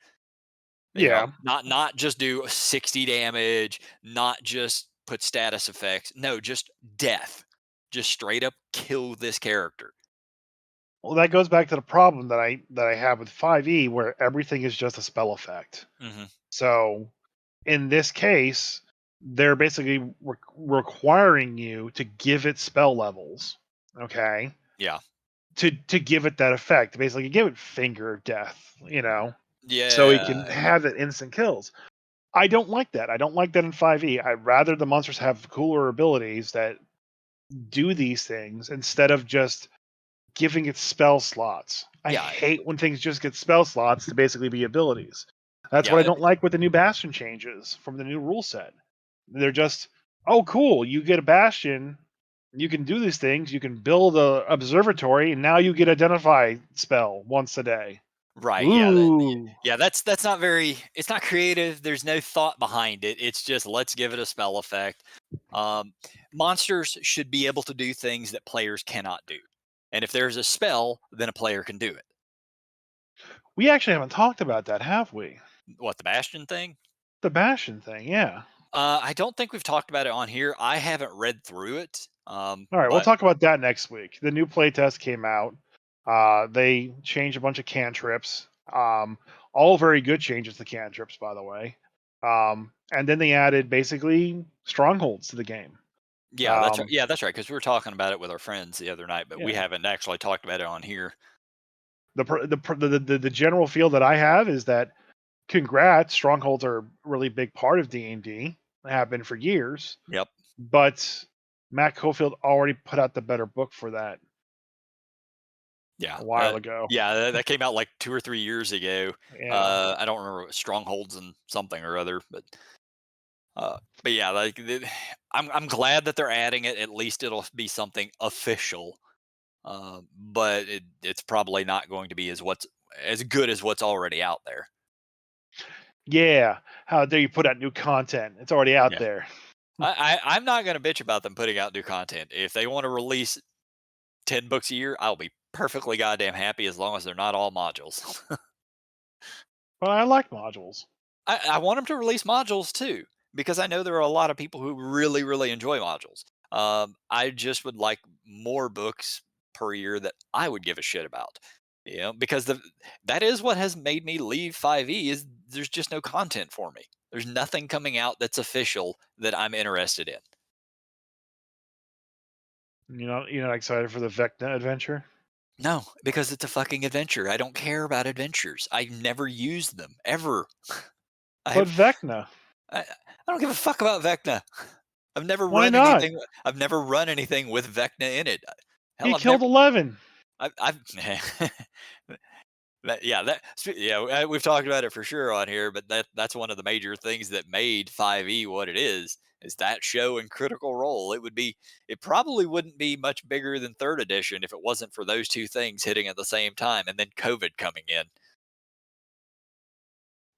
Yeah. Not just do 60 damage, not just put status effects. No, just death. Just straight up kill this character. Well, that goes back to the problem that I have with 5e, where everything is just a spell effect. Hmm. So in this case, they're basically requiring you to give it spell levels, okay, Yeah. to give it that effect. Basically, give it finger of death, so it can Yeah. have that instant kills. I don't like that. I don't like that in 5e. I'd rather the monsters have cooler abilities that do these things instead of just giving it spell slots. I Yeah. hate when things just get spell slots to basically be abilities. That's what I Yeah. don't like with the new Bastion changes from the new rule set. They're just, oh, cool. You get a Bastion. You can do these things. You can build a observatory, and now you get identify spell once a day. Right. Yeah. Ooh, Yeah. That's not very. It's not creative. There's no thought behind it. It's just let's give it a spell effect. Um, Monsters should be able to do things that players cannot do, and if there's a spell, then a player can do it. we actually haven't talked about that, have we? What, the Bastion thing? The Bastion thing, yeah. I don't think we've talked about it on here. I haven't read through it. All right, we'll But talk about that next week. The new playtest came out. They changed a bunch of cantrips. All very good changes to cantrips, by the way. And then they added basically strongholds to the game. yeah, that's right. Um, Yeah, that's right. Because we were talking about it with our friends the other night, but we yeah. haven't actually talked about it on here. The general feel that I have is that congrats, strongholds are a really big part of D&D. They have been for years, Yep. but Matt Cofield already put out the better book for that Yeah. a while ago. Yeah, that came out like 2 or 3 years ago. Yeah. I don't remember what, Strongholds and something or other, uh, but yeah, I'm glad that they're adding it. At least it'll be something official. But it's probably not going to be what's as good as what's already out there. Yeah. How dare you put out new content? It's already out Yeah. there. I'm not going to bitch about them putting out new content. If they want to release 10 books a year, I'll be perfectly goddamn happy as long as they're not all modules. But I like modules. I want them to release modules too, because I know there are a lot of people who really, really enjoy modules. I just would like more books per year that I would give a shit about. Because that is what has made me leave 5e is there's just no content for me. There's nothing coming out that's official that I'm interested in. You're not excited for the Vecna adventure? No, because it's a fucking adventure. I don't care about adventures. I never use them ever. I But have Vecna, I don't give a fuck about Vecna. I've never why run not? anything. I've never run anything with Vecna in it. Hell, He I've killed never. 11. I've yeah, we've talked about it for sure on here, but that's one of the major things that made 5e what it is that show and Critical Role. It probably wouldn't be much bigger than third edition if it wasn't for those two things hitting at the same time and then COVID coming in.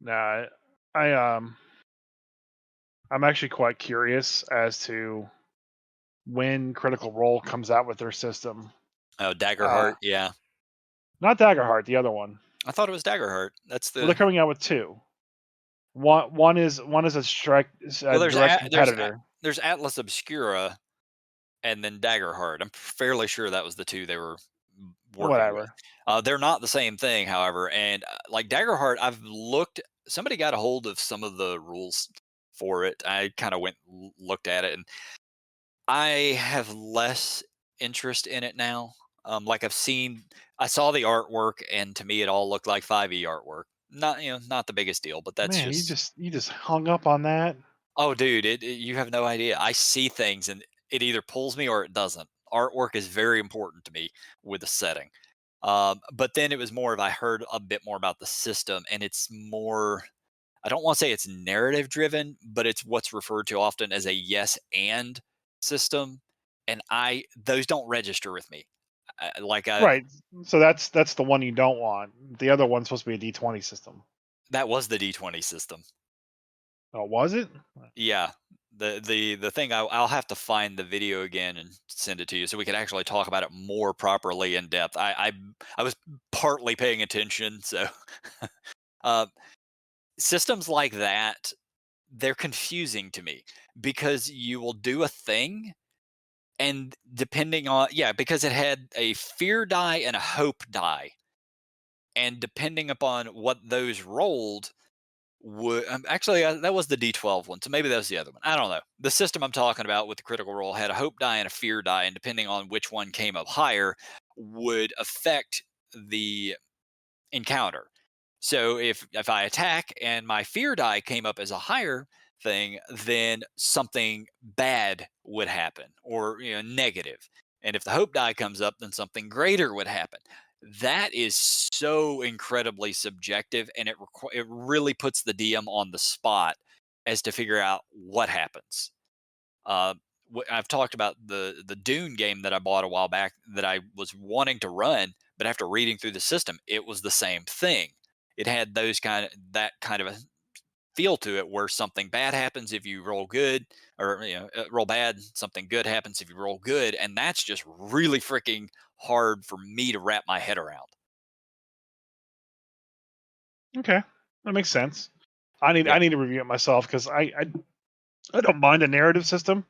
Nah, I I'm actually quite curious as to when Critical Role comes out with their system. Oh, Uh, Daggerheart, yeah. Not Daggerheart, the other one. I thought it was Daggerheart. That's Well, they're the coming out with two. One is a well. direct competitor. There's Atlas Obscura and then Daggerheart. I'm fairly sure that was the two they were working with. Whatever. They're not the same thing, however. And like Daggerheart, I've looked. Somebody got a hold of some of the rules for it. I kind of went looked at it, and I have less interest in it now. Like I saw the artwork, and to me, it all looked like 5e artwork. Not the biggest deal, but that's Man, you just. just you just hung up on that. Oh, dude, you have no idea. I see things and it either pulls me or it doesn't. Artwork is very important to me with a setting. But then it was more of I heard a bit more about the system and it's more, I don't want to say it's narrative driven, but it's what's referred to often as a yes and system. And those don't register with me. Right. So that's the one you don't want. The other one's supposed to be a D20 system. That was the D20 system. Oh, was it? Yeah. The thing I'll have to find the video again and send it to you so we can actually talk about it more properly in depth. I was partly paying attention, so uh, systems like that, they're confusing to me because you will do a thing and depending on, yeah, because it had a fear die and a hope die, and depending upon what those rolled would actually that was the D12 one, so maybe that was the other one. I don't know. The system I'm talking about with the critical role had a hope die and a fear die, and depending on which one came up higher, would affect the encounter. So if I attack and my fear die came up as a higher thing, then something bad would happen, or negative. And if the hope die comes up, then something greater would happen. That is so incredibly subjective, and it really puts the DM on the spot as to figure out what happens. Uh, I've talked about the Dune game that I bought a while back that I was wanting to run, but after reading through the system, it was the same thing. It had that kind of a feel to it where something bad happens if you roll good, or roll bad. Something good happens if you roll good, and that's just really freaking hard for me to wrap my head around. Okay, that makes sense. I Yeah. need to review it myself because I don't mind the narrative system.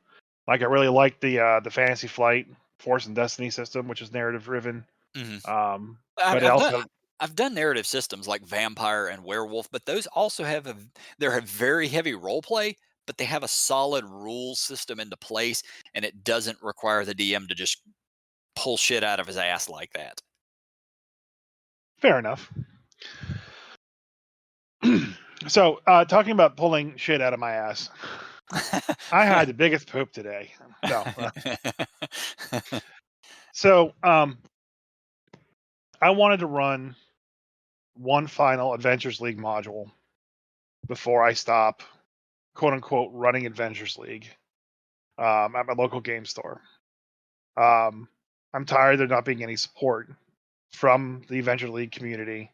Like I really like the Fantasy Flight Force and Destiny system, which is narrative driven. hmm But it I've done also I've done narrative systems like vampire and werewolf, but those also have they're a very heavy role play, but they have a solid rules system into place, and it doesn't require the DM to just pull shit out of his ass like that. fair enough. So talking about pulling shit out of my ass, I had the biggest poop today. No, so I wanted to run one final Adventures League module before I stop, quote unquote, running Adventures League at my local game store. I'm tired of there not being any support from the Adventure League community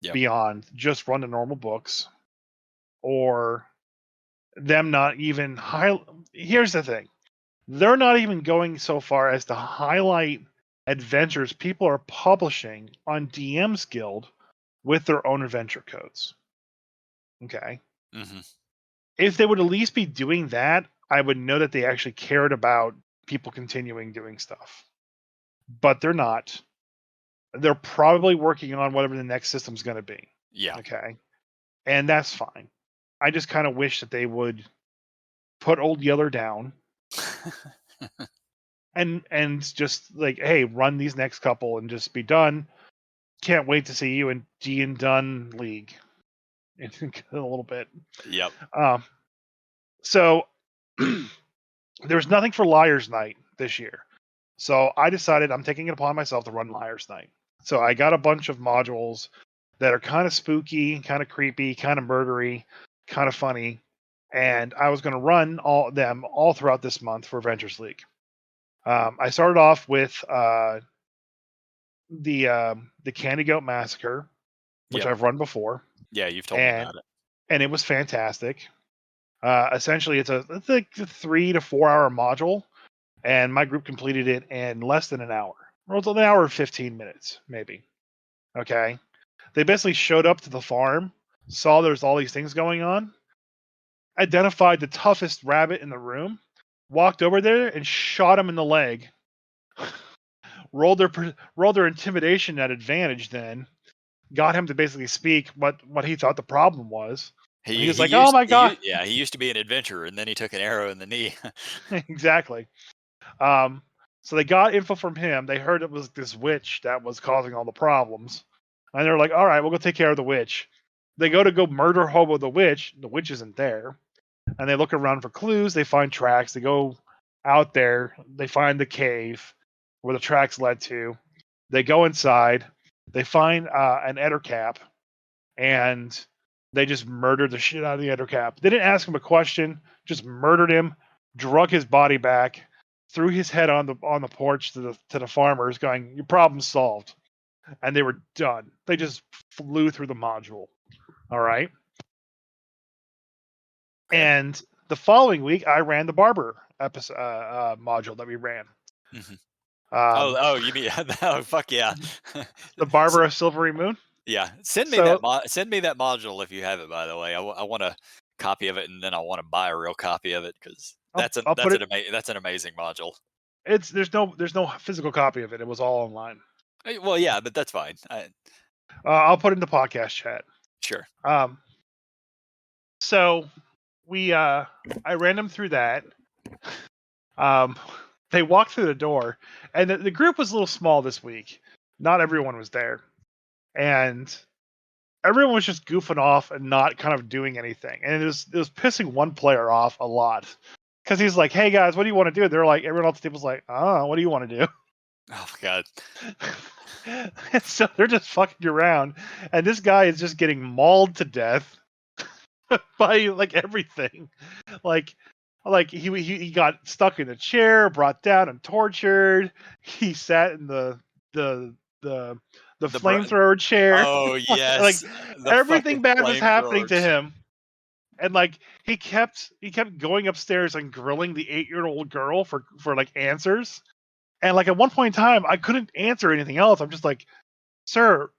Yep. beyond just run the normal books or them not even Here's the thing. They're not even going so far as to highlight adventures people are publishing on DM's Guild with their own adventure codes. Okay. hmm If they would at least be doing that, I would know that they actually cared about people continuing doing stuff. But they're not. They're probably working on whatever the next system's going to be. Yeah. Okay. And that's fine. I just kind of wish that they would put Old Yeller down and just like, hey, run these next couple and just be done. Can't wait to see you in D and Done League in a little bit. Yep. So there's nothing for Liar's Night this year. So I decided I'm taking it upon myself to run Liar's Night. So I got a bunch of modules that are kind of spooky, kind of creepy, kind of murdery, kind of funny, and I was going to run all throughout this month for Adventures League. I started off with the Candy Goat Massacre, which Yep. I've run before, Yeah, you've told me and about it. it was fantastic. Essentially, it's like a 3 to 4 hour module, and my group completed it in less than an hour. Well, it's an hour and 15 minutes, maybe. Okay. They basically showed up to the farm, saw there's all these things going on, identified the toughest rabbit in the room, walked over there and shot him in the leg. rolled their intimidation at advantage. Then got him to basically speak what he thought the problem was. And he was like, "Oh my god!" Yeah, he used to be an adventurer, and then he took an arrow in the knee. Exactly. Um, so they got info from him. They heard it was this witch that was causing all the problems, and they're like, "All right, we'll go take care of the witch." They go murder Hobo the witch. The witch isn't there, and they look around for clues. They find tracks. They go out there. They find the cave where the tracks led to. They go inside. They find an Ettercap, and they just murdered the shit out of the Ettercap. They didn't ask him a question. Just murdered him. Drug his body back. threw his head on the porch to the farmers, going, "Your problem's solved," and they were done. They just flew through the module. All right. Okay. And the following week, I ran the barber episode module that we ran. Mhm. Um, You mean oh fuck yeah. the barber of Silvery Moon. Yeah, send me So that module if you have it. By the way, I want a copy of it, and then I want to buy a real copy of it because I'll put it. that's an amazing module. There's no physical copy of it. It was all online. Well, yeah, but that's fine. I'll put it in the podcast chat. Sure. So I ran them through that. They walked through the door, and the group was a little small this week. Not everyone was there, and everyone was just goofing off and not kind of doing anything. And it was pissing one player off a lot because he's like, "Hey guys, what do you want to do?" They're like, everyone else at the table's like, "What do you want to do?" Oh my god. So they're just fucking around, and this guy is just getting mauled to death by like everything. Like he got stuck in a chair, brought down and tortured. He sat in the flamethrower chair. Oh Like yes, the everything fucking bad was happening to flamethrowers. him. And like he kept going upstairs and grilling the 8-year-old girl for like answers. And like at one point in time, I couldn't answer anything else. I'm just like, "Sir,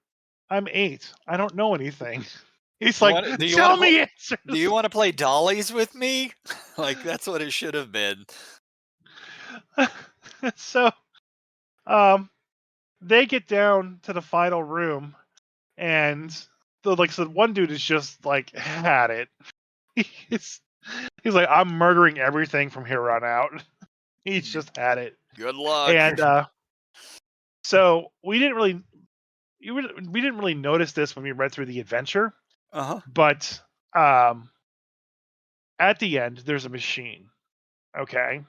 I'm 8. I don't know anything." He's like, "Tell me answers." Do you want to play dollies with me? Like that's what it should have been. So, they get down to the final room, and the one dude is just like had it. He's like, "I'm murdering everything from here on out." He's just had it. Good luck. And so we didn't really notice this when we read through the adventure, but at the end there's a machine, okay,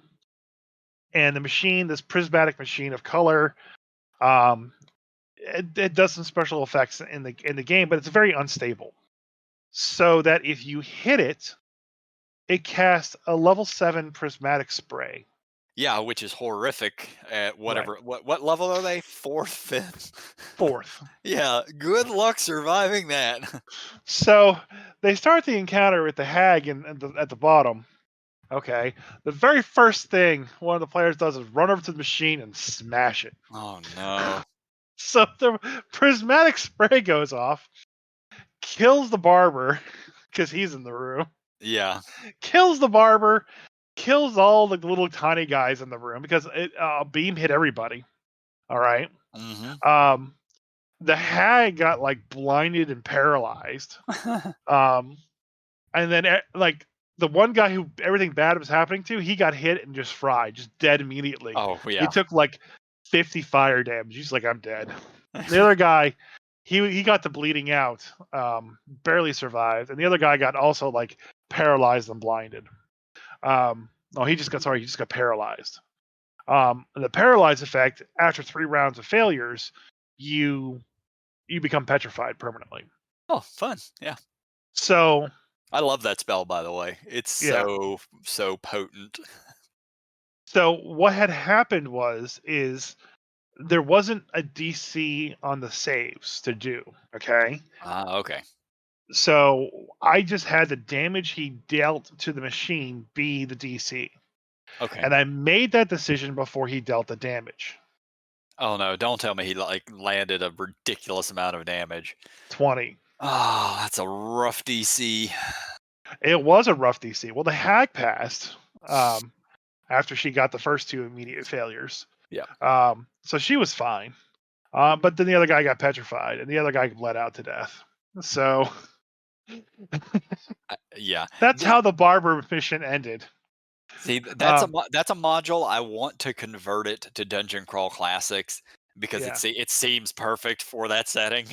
and the machine, this prismatic machine of color, it does some special effects in the game, but it's very unstable. So that if you hit it, it casts a level 7 prismatic spray. Yeah, which is horrific at whatever. Right. What level are they? 4th, 5th? 4th. Yeah, good luck surviving that. So they start the encounter with the hag at the bottom. Okay. The very first thing one of the players does is run over to the machine and smash it. Oh no. So the prismatic spray goes off, kills the barber because he's in the room. Yeah. Kills the barber, kills all the little tiny guys in the room because a beam hit everybody. All right. Mm-hmm. The hag got like blinded and paralyzed. And then like the one guy who everything bad was happening to, he got hit and just fried, just dead immediately. Oh yeah. He took like 50 fire damage. He's like, "I'm dead." The other guy, he got to bleeding out, barely survived, and the other guy got also like paralyzed and blinded. He just got paralyzed. The paralyzed effect, after 3 rounds of failures, you become petrified permanently. Oh, fun. Yeah. So I love that spell, by the way. It's so potent. So what had happened is there wasn't a DC on the saves to do. Okay. Okay. So I just had the damage he dealt to the machine be the DC. Okay. And I made that decision before he dealt the damage. Oh no, don't tell me he like landed a ridiculous amount of damage. 20. Oh, that's a rough DC. It was a rough DC. Well, the hag passed after she got the first 2 immediate failures. Yeah. So she was fine. But then the other guy got petrified, and the other guy bled out to death. So Yeah. that's how the barber mission ended. See, that's a module I want to convert it to Dungeon Crawl Classics because it seems perfect for that setting.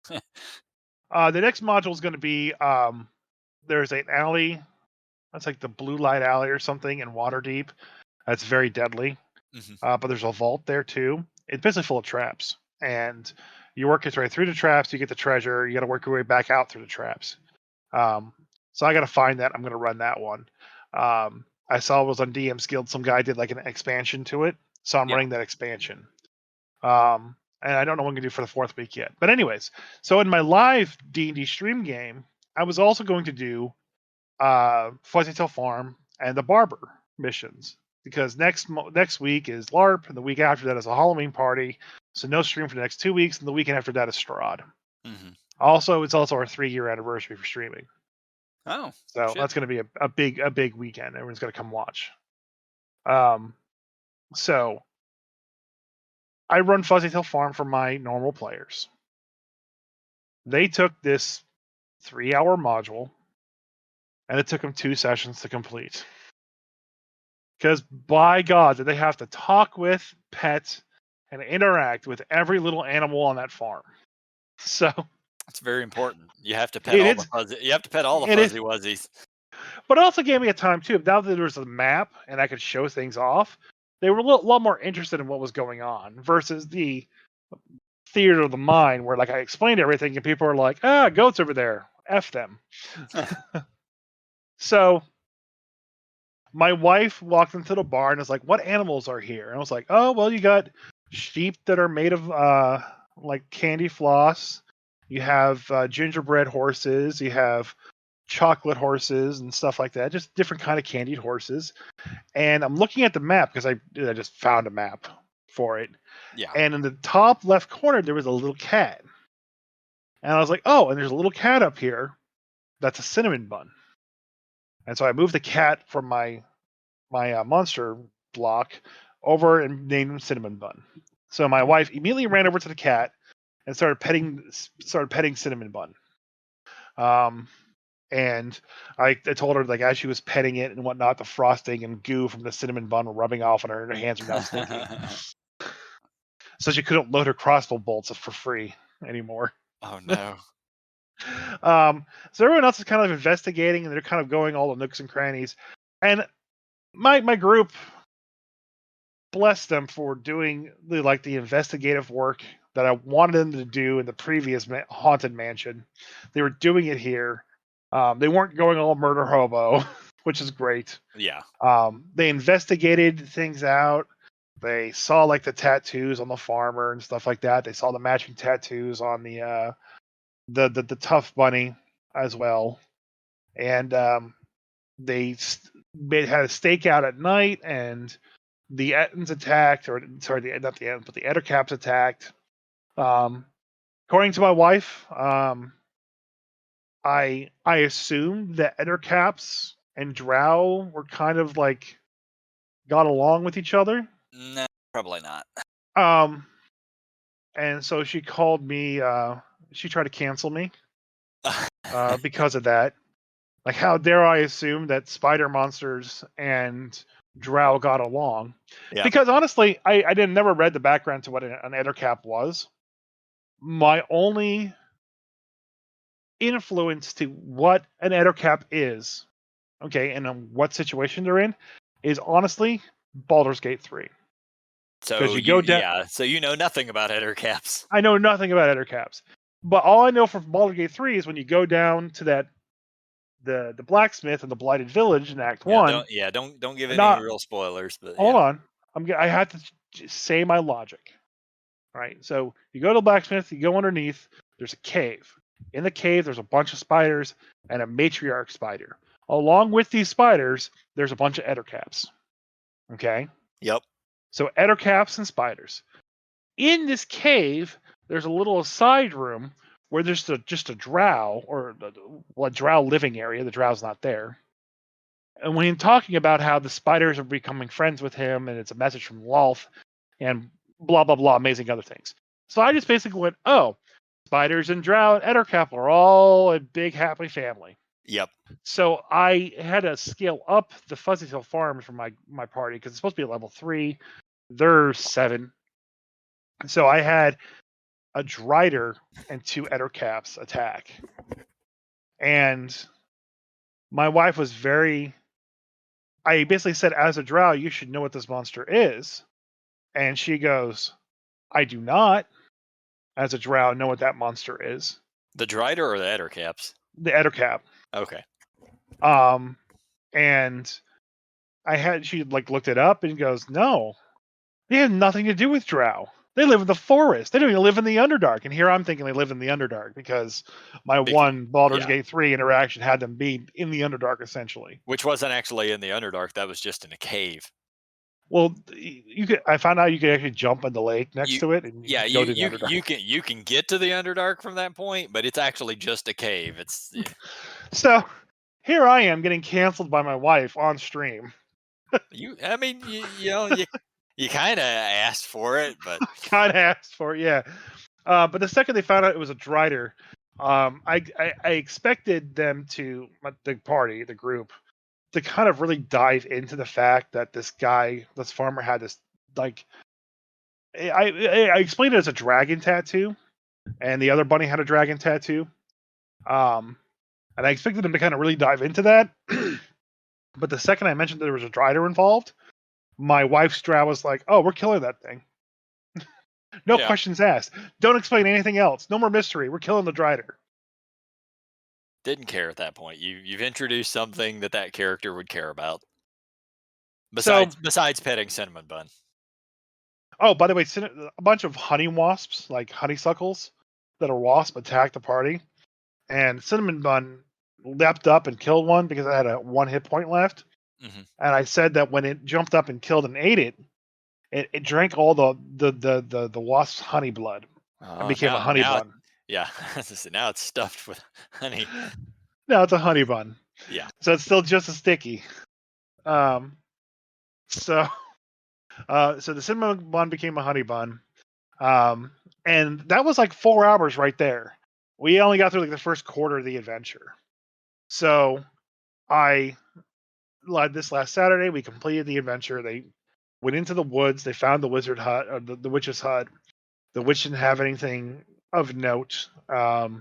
The next module is going to be there's an alley. That's like the Blue Light Alley or something in Waterdeep. That's very deadly. Mm-hmm. But there's a vault there too. It's basically full of traps, and you work your way through the traps. You get the treasure. You got to work your way back out through the traps. So I got to find that. I'm going to run that one. I saw was on DM's Guild. Some guy did like an expansion to it, so I'm running that expansion. And I don't know what I'm gonna do for the 4th week yet. But anyways, so in my live D&D stream game, I was also going to do Fuzzytail Farm and the Barber missions, because next week is LARP, and the week after that is a Halloween party. So no stream for the next 2 weeks, and the weekend after that is Strahd. Mm-hmm. Also, it's also our 3-year anniversary for streaming. Oh, so shit. That's going to be a big weekend. Everyone's going to come watch. So I run Fuzzytail Farm for my normal players. They took this 3-hour module, and it took them 2 sessions to complete. Because by God, did they have to talk with, pet, and interact with every little animal on that farm. So it's very important. You have to pet all the fuzzy. You have to pet all the fuzzy wuzzies. But it also gave me a time too. Now that there was a map and I could show things off, they were a lot more interested in what was going on versus the theater of the mind, where like I explained everything and people are like, goats over there, F them. So my wife walked into the bar and was like, what animals are here? And I was like, oh, well, you got sheep that are made of like candy floss. You have gingerbread horses. You have chocolate horses and stuff like that. Just different kind of candied horses. And I'm looking at the map because I just found a map for it. Yeah. And in the top left corner, there was a little cat. And I was like, oh, and there's a little cat up here that's a cinnamon bun. And so I moved the cat from my monster block over and named him Cinnamon Bun. So my wife immediately ran over to the cat and started petting Cinnamon Bun. And I told her, like, as she was petting it and whatnot, the frosting and goo from the cinnamon bun were rubbing off on her, and her hands were now stinky. So she couldn't load her crossbow bolts for free anymore. Oh no. So everyone else is kind of investigating, and they're kind of going all the nooks and crannies. And my group, bless them for doing the investigative work that I wanted them to do in the previous Haunted Mansion. They were doing it here. They weren't going all murder hobo, which is great. Yeah. They investigated things out. They saw like the tattoos on the farmer and stuff like that. They saw the matching tattoos on the tough bunny as well. And they had a stakeout at night, and the Ettins attacked, or sorry, not the Ettins, but the Ettercaps attacked. According to my wife, I assumed that Ettercaps and Drow were kind of like got along with each other. No, probably not. And so she called me. She tried to cancel me because of that. Like, how dare I assume that spider monsters and Drow got along? Yeah. Because honestly, I never read the background to what an Ettercap was. My only influence to what an Ettercap is, okay, and what situation they're in, is honestly Baldur's Gate 3. So you go down. Yeah, so you know nothing about Ettercaps. I know nothing about Ettercaps, but all I know from Baldur's Gate 3 is when you go down to that the blacksmith in the Blighted Village in Act 1. Don't give any real spoilers. But hold on, I had to say my logic. All right, so you go to the blacksmith, you go underneath. There's a cave. In the cave, there's a bunch of spiders and a matriarch spider. Along with these spiders, there's a bunch of Ettercaps. Okay. Yep. So Ettercaps and spiders. In this cave, there's a little side room where there's just a drow, or a drow living area. The drow's not there. And when talking about how the spiders are becoming friends with him, and it's a message from Lolth, and blah, blah, blah, amazing other things. So I just basically went, oh, spiders and Drow and Ettercap are all a big happy family. Yep. So I had to scale up the Fuzzytail farms for my party, because it's supposed to be a level 3. They're 7. So I had a Drider and 2 Ettercaps attack. And my wife was I basically said, as a Drow, you should know what this monster is. And she goes, I do not, as a Drow, know what that monster is. The Drider or the Ettercaps? The Ettercap. Okay. And she like looked it up and goes, no, they have nothing to do with Drow. They live in the forest. They don't even live in the Underdark. And here I'm thinking they live in the Underdark because my one Baldur's Yeah, Gate 3 interaction had them be in the Underdark essentially. which wasn't actually in the Underdark. That was just in a cave. Well, I found out you could actually jump in the lake next You to it and you yeah, could go to the you can get to the Underdark from that point, but it's actually just a cave. It's So here I am getting canceled by my wife on stream. I mean, you kind of asked for it, but God asked for it, yeah. But the second they found out it was a Drider, I expected them to, the group, to kind of really dive into the fact that this farmer had this, like, I explained it as a dragon tattoo, and the other bunny had a dragon tattoo. And I expected them to kind of really dive into that. But the second I mentioned that there was a Drider involved, my wife's Drow was like, "Oh, we're killing that thing. No yeah, questions asked. Don't explain anything else. No more mystery. We're killing the Drider." didn't care at that point. You've introduced something that character would care about. So, Besides petting Cinnamon Bun. oh, by the way, a bunch of honey wasps, like honeysuckles, that are wasp attacked the party, and Cinnamon Bun leapt up and killed one because I had a 1 hit point left. Hmm. And I said that when it jumped up and killed and ate it, it drank all the wasp's honey blood and became a honey Now, bun. yeah, now it's stuffed with honey. No, it's a honey bun, Yeah, so it's still just as sticky. Um, so so the cinnamon bun became a honey bun, and that was like 4 hours right there. We only got through like the first quarter of the adventure. So I led this last Saturday. We completed the adventure. They went into the woods. They found the wizard hut, or the witch's hut. The witch didn't have anything of note. I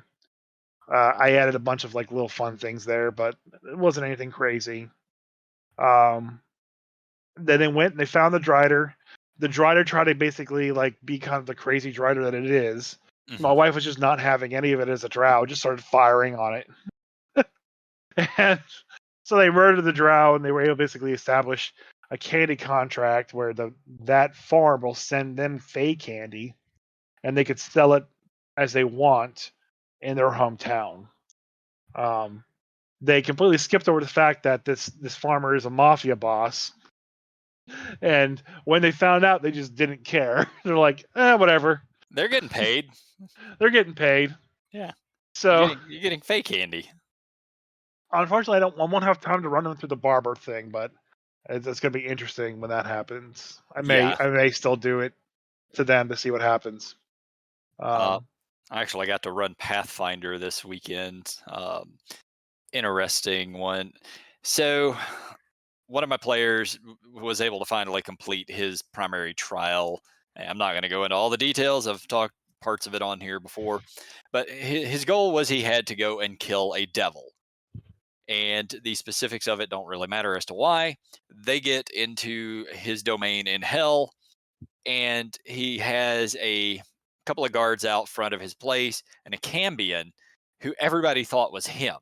added a bunch of like little fun things there, but it wasn't anything crazy. Um, then they went and they found the Drider. The Drider tried to basically like be kind of the crazy Drider that it is. My hmm wife was just not having any of it as a Drow, just started firing on it. And so they murdered the Drow and they were able to basically establish a candy contract where that farm will send them Fey candy and they could sell it as they want in their hometown. Um, they completely skipped over the fact that this farmer is a mafia boss, and when they found out, they just didn't care. They're like, whatever. they're getting paid. They're getting paid. Yeah, So you're getting fake candy. unfortunately, I won't have time to run them through the barber thing, but it's going to be interesting when that happens. Yeah, I may still do it to them to see what happens. uh, I actually got to run Pathfinder this weekend. Interesting one. So one of my players was able to finally complete his primary trial. I'm not going to go into all the details. I've talked parts of it on here before, but his goal was he had to go and kill a devil. And the specifics of it don't really matter as to why. They get into his domain in hell, and he has a couple of guards out front of his place and a Cambion who everybody thought was him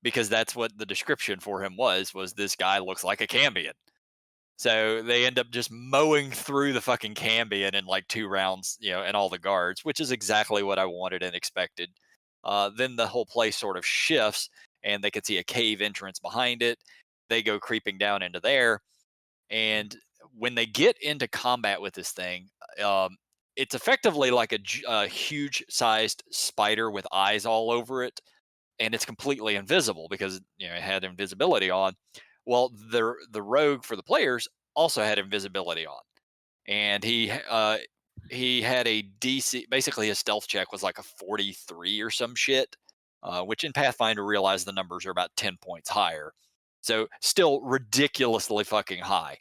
because that's what the description for him was this guy looks like a Cambion. So they end up just mowing through the fucking Cambion in like 2 rounds, and all the guards, which is exactly what I wanted and expected. Then the whole place sort of shifts, and they can see a cave entrance behind it. They go creeping down into there, and when they get into combat with this thing, it's effectively like a huge sized spider with eyes all over it, and it's completely invisible because it had invisibility on. Well, the rogue for the players also had invisibility on, and he had a DC. Basically, his stealth check was like a 43 or some shit, which in Pathfinder realized the numbers are about 10 points higher. So still ridiculously fucking high.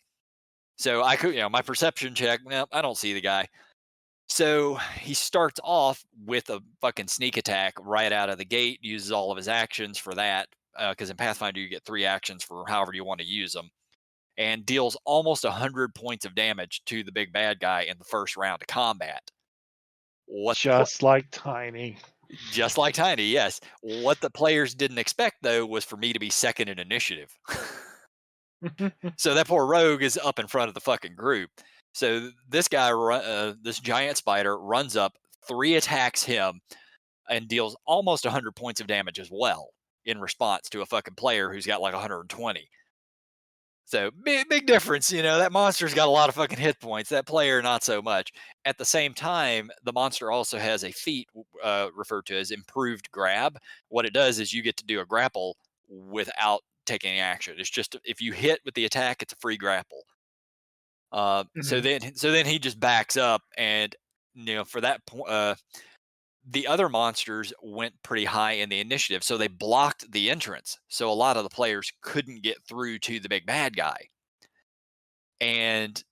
So I could, my perception check. No, I don't see the guy. So he starts off with a fucking sneak attack right out of the gate, uses all of his actions for that. Because in Pathfinder, you get 3 actions for however you want to use them, and deals almost 100 points of damage to the big bad guy in the first round of combat. just like Tiny. Just like Tiny, yes. What the players didn't expect, though, was for me to be second in initiative. So that poor rogue is up in front of the fucking group. So this guy, this giant spider, runs up, 3 attacks him, and deals almost 100 points of damage as well in response to a fucking player who's got like 120. So big difference, you know. That monster's got a lot of fucking hit points. That player, not so much. At the same time, the monster also has a feat referred to as improved grab. What it does is you get to do a grapple without taking action. It's just if you hit with the attack, it's a free grapple. So Mhm. then he just backs up, and for that point, the other monsters went pretty high in the initiative, so they blocked the entrance. So a lot of the players couldn't get through to the big bad guy. And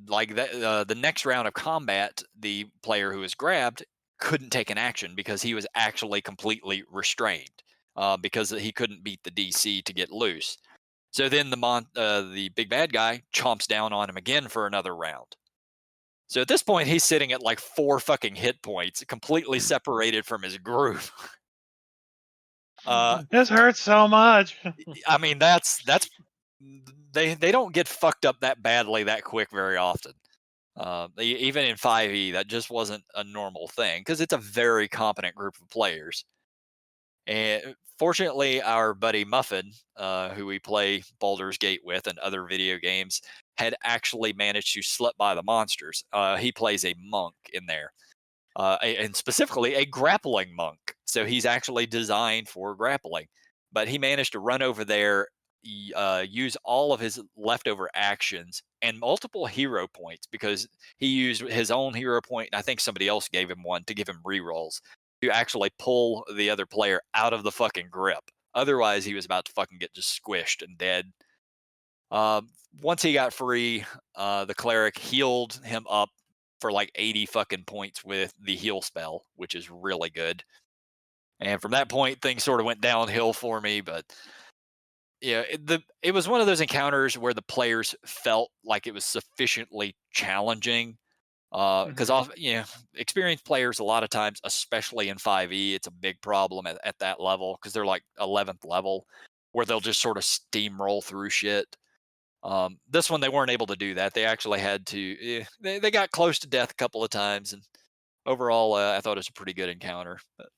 like that, the next round of combat, the player who was grabbed couldn't take an action because he was actually completely restrained because he couldn't beat the DC to get loose. So then the big bad guy chomps down on him again for another round. So at this point, he's sitting at like 4 fucking hit points, completely separated from his group. Uh, This hurts so much. I mean, that's they don't get fucked up that badly that quick very often. Even in 5e, that just wasn't a normal thing because it's a very competent group of players. And fortunately, our buddy Muffin, who we play Baldur's Gate with and other video games, had actually managed to slip by the monsters. He plays a monk in there, and specifically a grappling monk. So he's actually designed for grappling. But he managed to run over there, use all of his leftover actions and multiple hero points because he used his own hero point, and I think somebody else gave him one to give him rerolls to actually pull the other player out of the fucking grip. Otherwise, he was about to fucking get just squished and dead. Once he got free, the cleric healed him up for like 80 fucking points with the heal spell, which is really good. And from that point, things sort of went downhill for me. But yeah, it was one of those encounters where the players felt like it was sufficiently challenging. Because Mhm. experienced players a lot of times, especially in 5e, it's a big problem at that level because they're like 11th level, where they'll just sort of steamroll through shit. This one they weren't able to do that. They actually had to. They got close to death a couple of times, and overall, I thought it was a pretty good encounter. But,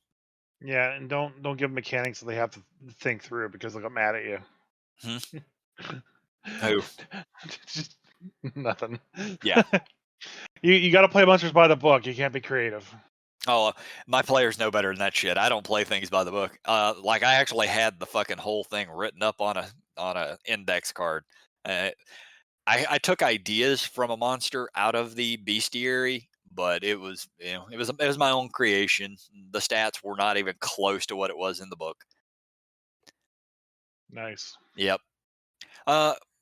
Yeah, and don't give them mechanics that they have to think through because they'll get mad at you. hmm, who? Just nothing. Yeah. You got to play monsters by the book. You can't be creative. Oh, my players know better than that shit. I don't play things by the book. Like I actually had the fucking whole thing written up on a index card. Uh, I took ideas from a monster out of the bestiary, but it was it was my own creation. The stats were not even close to what it was in the book. Nice. Yep.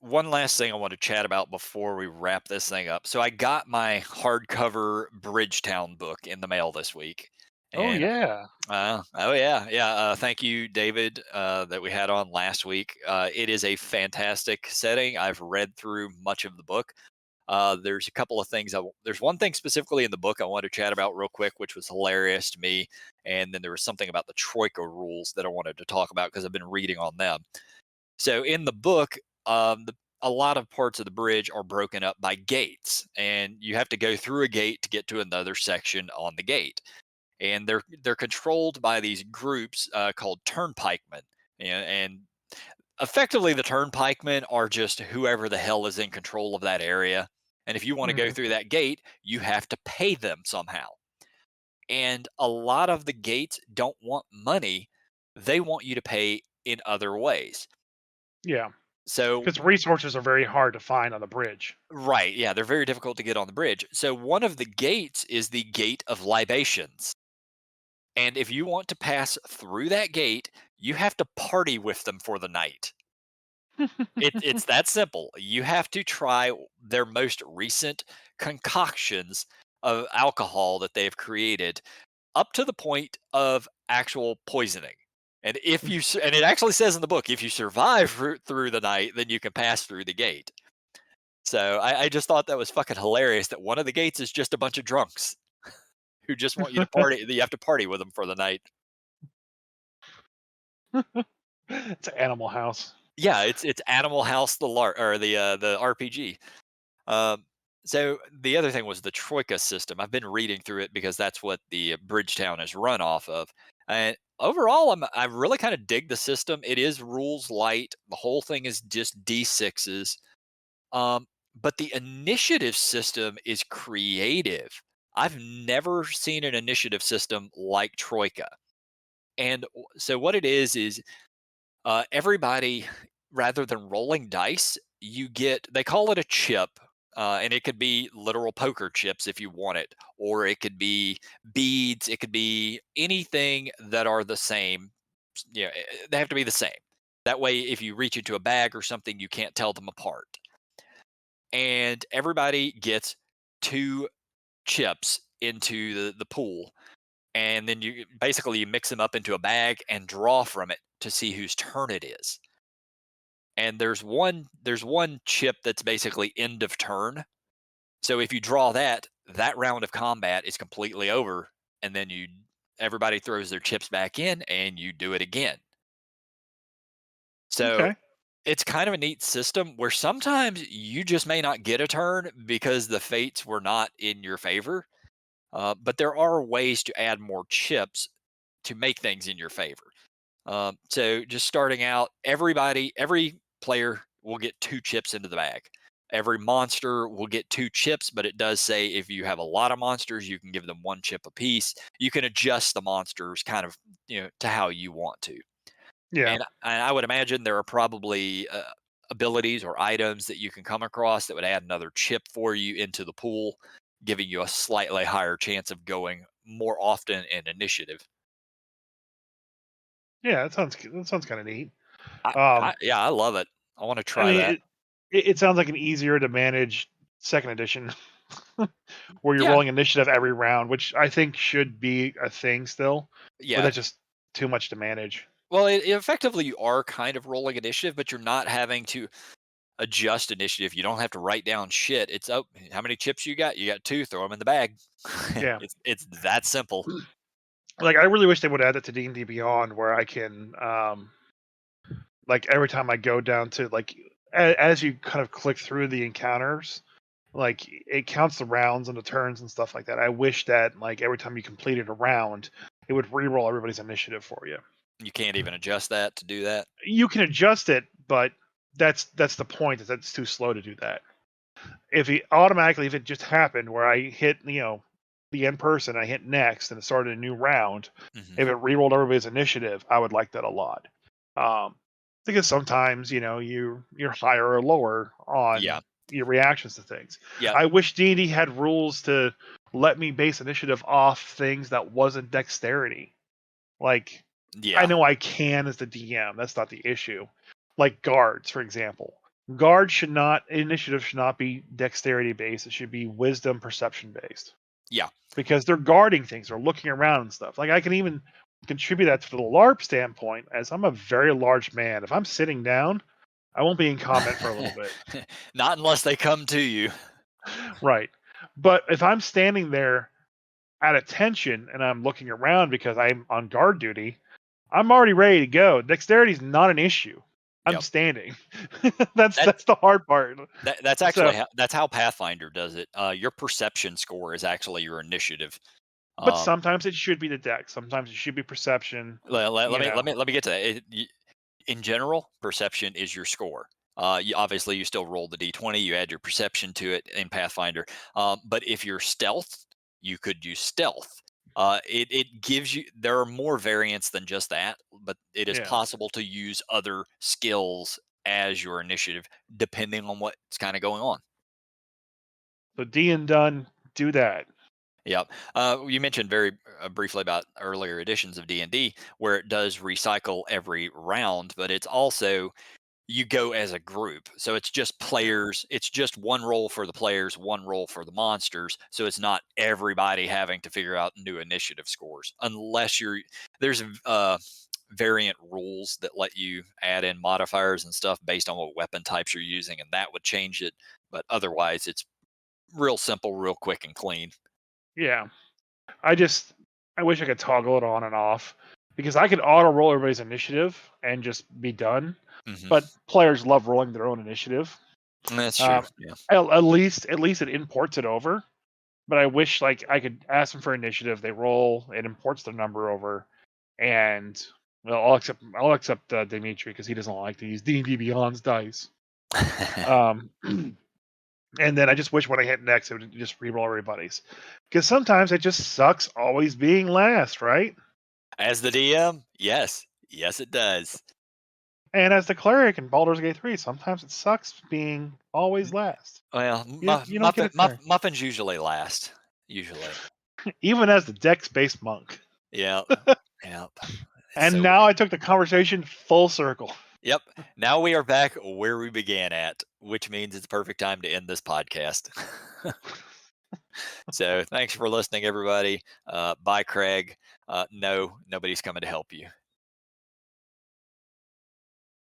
One last thing I want to chat about before we wrap this thing up. So I got my hardcover Bridgetown book in the mail this week, Oh and yeah. oh yeah, yeah. Thank you, David, that we had on last week. It is a fantastic setting. I've read through much of the book. There's a couple of things. There's one thing specifically in the book I want to chat about real quick, which was hilarious to me, and then there was something about the Troika rules that I wanted to talk about because I've been reading on them. So in the book, a lot of parts of the bridge are broken up by gates, and you have to go through a gate to get to another section on the gate. And they're controlled by these groups called turnpikemen, and effectively the turnpikemen are just whoever the hell is in control of that area. And if you want to go Mhm. through that gate, you have to pay them somehow. And a lot of the gates don't want money; they want you to pay in other ways. Yeah, So because resources are very hard to find on the bridge. right, yeah, they're very difficult to get on the bridge. So one of the gates is the Gate of Libations. And if you want to pass through that gate, you have to party with them for the night. It's that simple. You have to try their most recent concoctions of alcohol that they've created up to the point of actual poisoning. And and it actually says in the book, if you survive through the night, then you can pass through the gate. So I just thought that was fucking hilarious that one of the gates is just a bunch of drunks who just want you to party. You have to party with them for the night. It's Animal House. Yeah, it's Animal House the RPG. Um, so the other thing was the Troika system. I've been reading through it because that's what the Bridgetown is run off of. And overall, I really kind of dig the system. It is rules light. The whole thing is just D6s. Um, but the initiative system is creative. I've never seen an initiative system like Troika. And so what it is everybody, rather than rolling dice, you get, they call it a chip. And it could be literal poker chips if you want it, or it could be beads. It could be anything that are the same. Yeah, they have to be the same. That way, if you reach into a bag or something, you can't tell them apart. And everybody gets two chips into the pool, and then you basically you mix them up into a bag and draw from it to see whose turn it is. And there's one chip that's basically end of turn. So if you draw that, that round of combat is completely over, and then you everybody throws their chips back in and you do it again. So Okay. it's kind of a neat system where sometimes you just may not get a turn because the fates were not in your favor. But there are ways to add more chips to make things in your favor. So just starting out, every player will get two chips into the bag. Every monster will get two chips, but it does say if you have a lot of monsters, you can give them one chip apiece. You can adjust the monsters kind of, to how you want to. Yeah. And I would imagine there are probably abilities or items that you can come across that would add another chip for you into the pool, giving you a slightly higher chance of going more often in initiative. Yeah. That sounds kind of neat. Um, Yeah, I love it. I want to I try mean, that. it sounds like an easier to manage second edition where you're Yeah, rolling initiative every round, which I think should be a thing still, but yeah. that's just too much to manage. Well, effectively, you are kind of rolling initiative, but you're not having to adjust initiative. You don't have to write down shit. It's oh, how many chips you got? You got two. Throw them in the bag. Yeah. It's that simple. Like I really wish they would add that to D&D Beyond where I can like every time I go down to like as you kind of click through the encounters, like it counts the rounds and the turns and stuff like that. I wish that like every time you completed a round, it would re-roll everybody's initiative for you. You can't even adjust that to do that. You can adjust it, but that's the point. Is that's too slow to do that. If it just happened where I hit the end person, I hit next and it started a new round. Hmm. If it re-rolled everybody's initiative, I would like that a lot. Um, because sometimes you're higher or lower Yeah, on your reactions to things. yeah, I wish D&D had rules to let me base initiative off things that wasn't dexterity. Like I yeah, know I can as the DM. That's not the issue. Like guards, for example. Guards should not initiative should not be dexterity based. It should be wisdom perception based. yeah. Because they're guarding things, they're looking around and stuff. Like I can even contribute that to the LARP standpoint, as I'm a very large man. If I'm sitting down, I won't be in combat for a little bit. Not unless they come to you. Right. But if I'm standing there at attention and I'm looking around because I'm on guard duty, I'm already ready to go. Dexterity is not an issue. I'm Yep. standing. that's That that's the hard part. that's So, actually that's how Pathfinder does it. Your perception score is actually your initiative. but Um, sometimes it should be the dex. Sometimes it should be perception. let You me know. get to that. In general, perception is your score. Obviously, you still roll the d20, you add your perception to it in Pathfinder. But if you're stealth, you could use stealth. It gives you, there are more variants than just that, but it is Yeah. possible to use other skills as your initiative, depending on what's kind of going on. So D and done. Do that. Yep. You mentioned very briefly about earlier editions of D&D where it does recycle every round, but it's also you go as a group. So it's just Yeah. players, it's just one role for the players, one role for the monsters. So it's not everybody having to figure out new initiative scores unless there's variant rules that let you add in modifiers and stuff based on what weapon types you're using, and that would change it. But otherwise, it's real simple, real quick and clean. Yeah. I just I wish I could toggle it on and off because I could auto roll everybody's initiative and just be done. Mhm. but players love rolling their own initiative. That's true. Yeah. At least it imports it over. But I wish like I could ask them for initiative. They roll, it imports their number over, and well, I'll accept Dimitri because he doesn't like to use D&D Beyond's dice. Um, and then I just wish when I hit next, it would just reroll everybody's, because sometimes it just sucks always being last, right? As the DM, yes, yes, it does. And as the cleric in Baldur's Gate 3, sometimes it sucks being always last. Well, You don't get a turn. muffins usually last. Usually. Even as the dex-based monk. Yep. Yep. And So, now I took the conversation full circle. yep. Now we are back where we began at, which means it's perfect time to end this podcast. So, thanks for listening, everybody. Bye, Craig. No, nobody's coming to help you.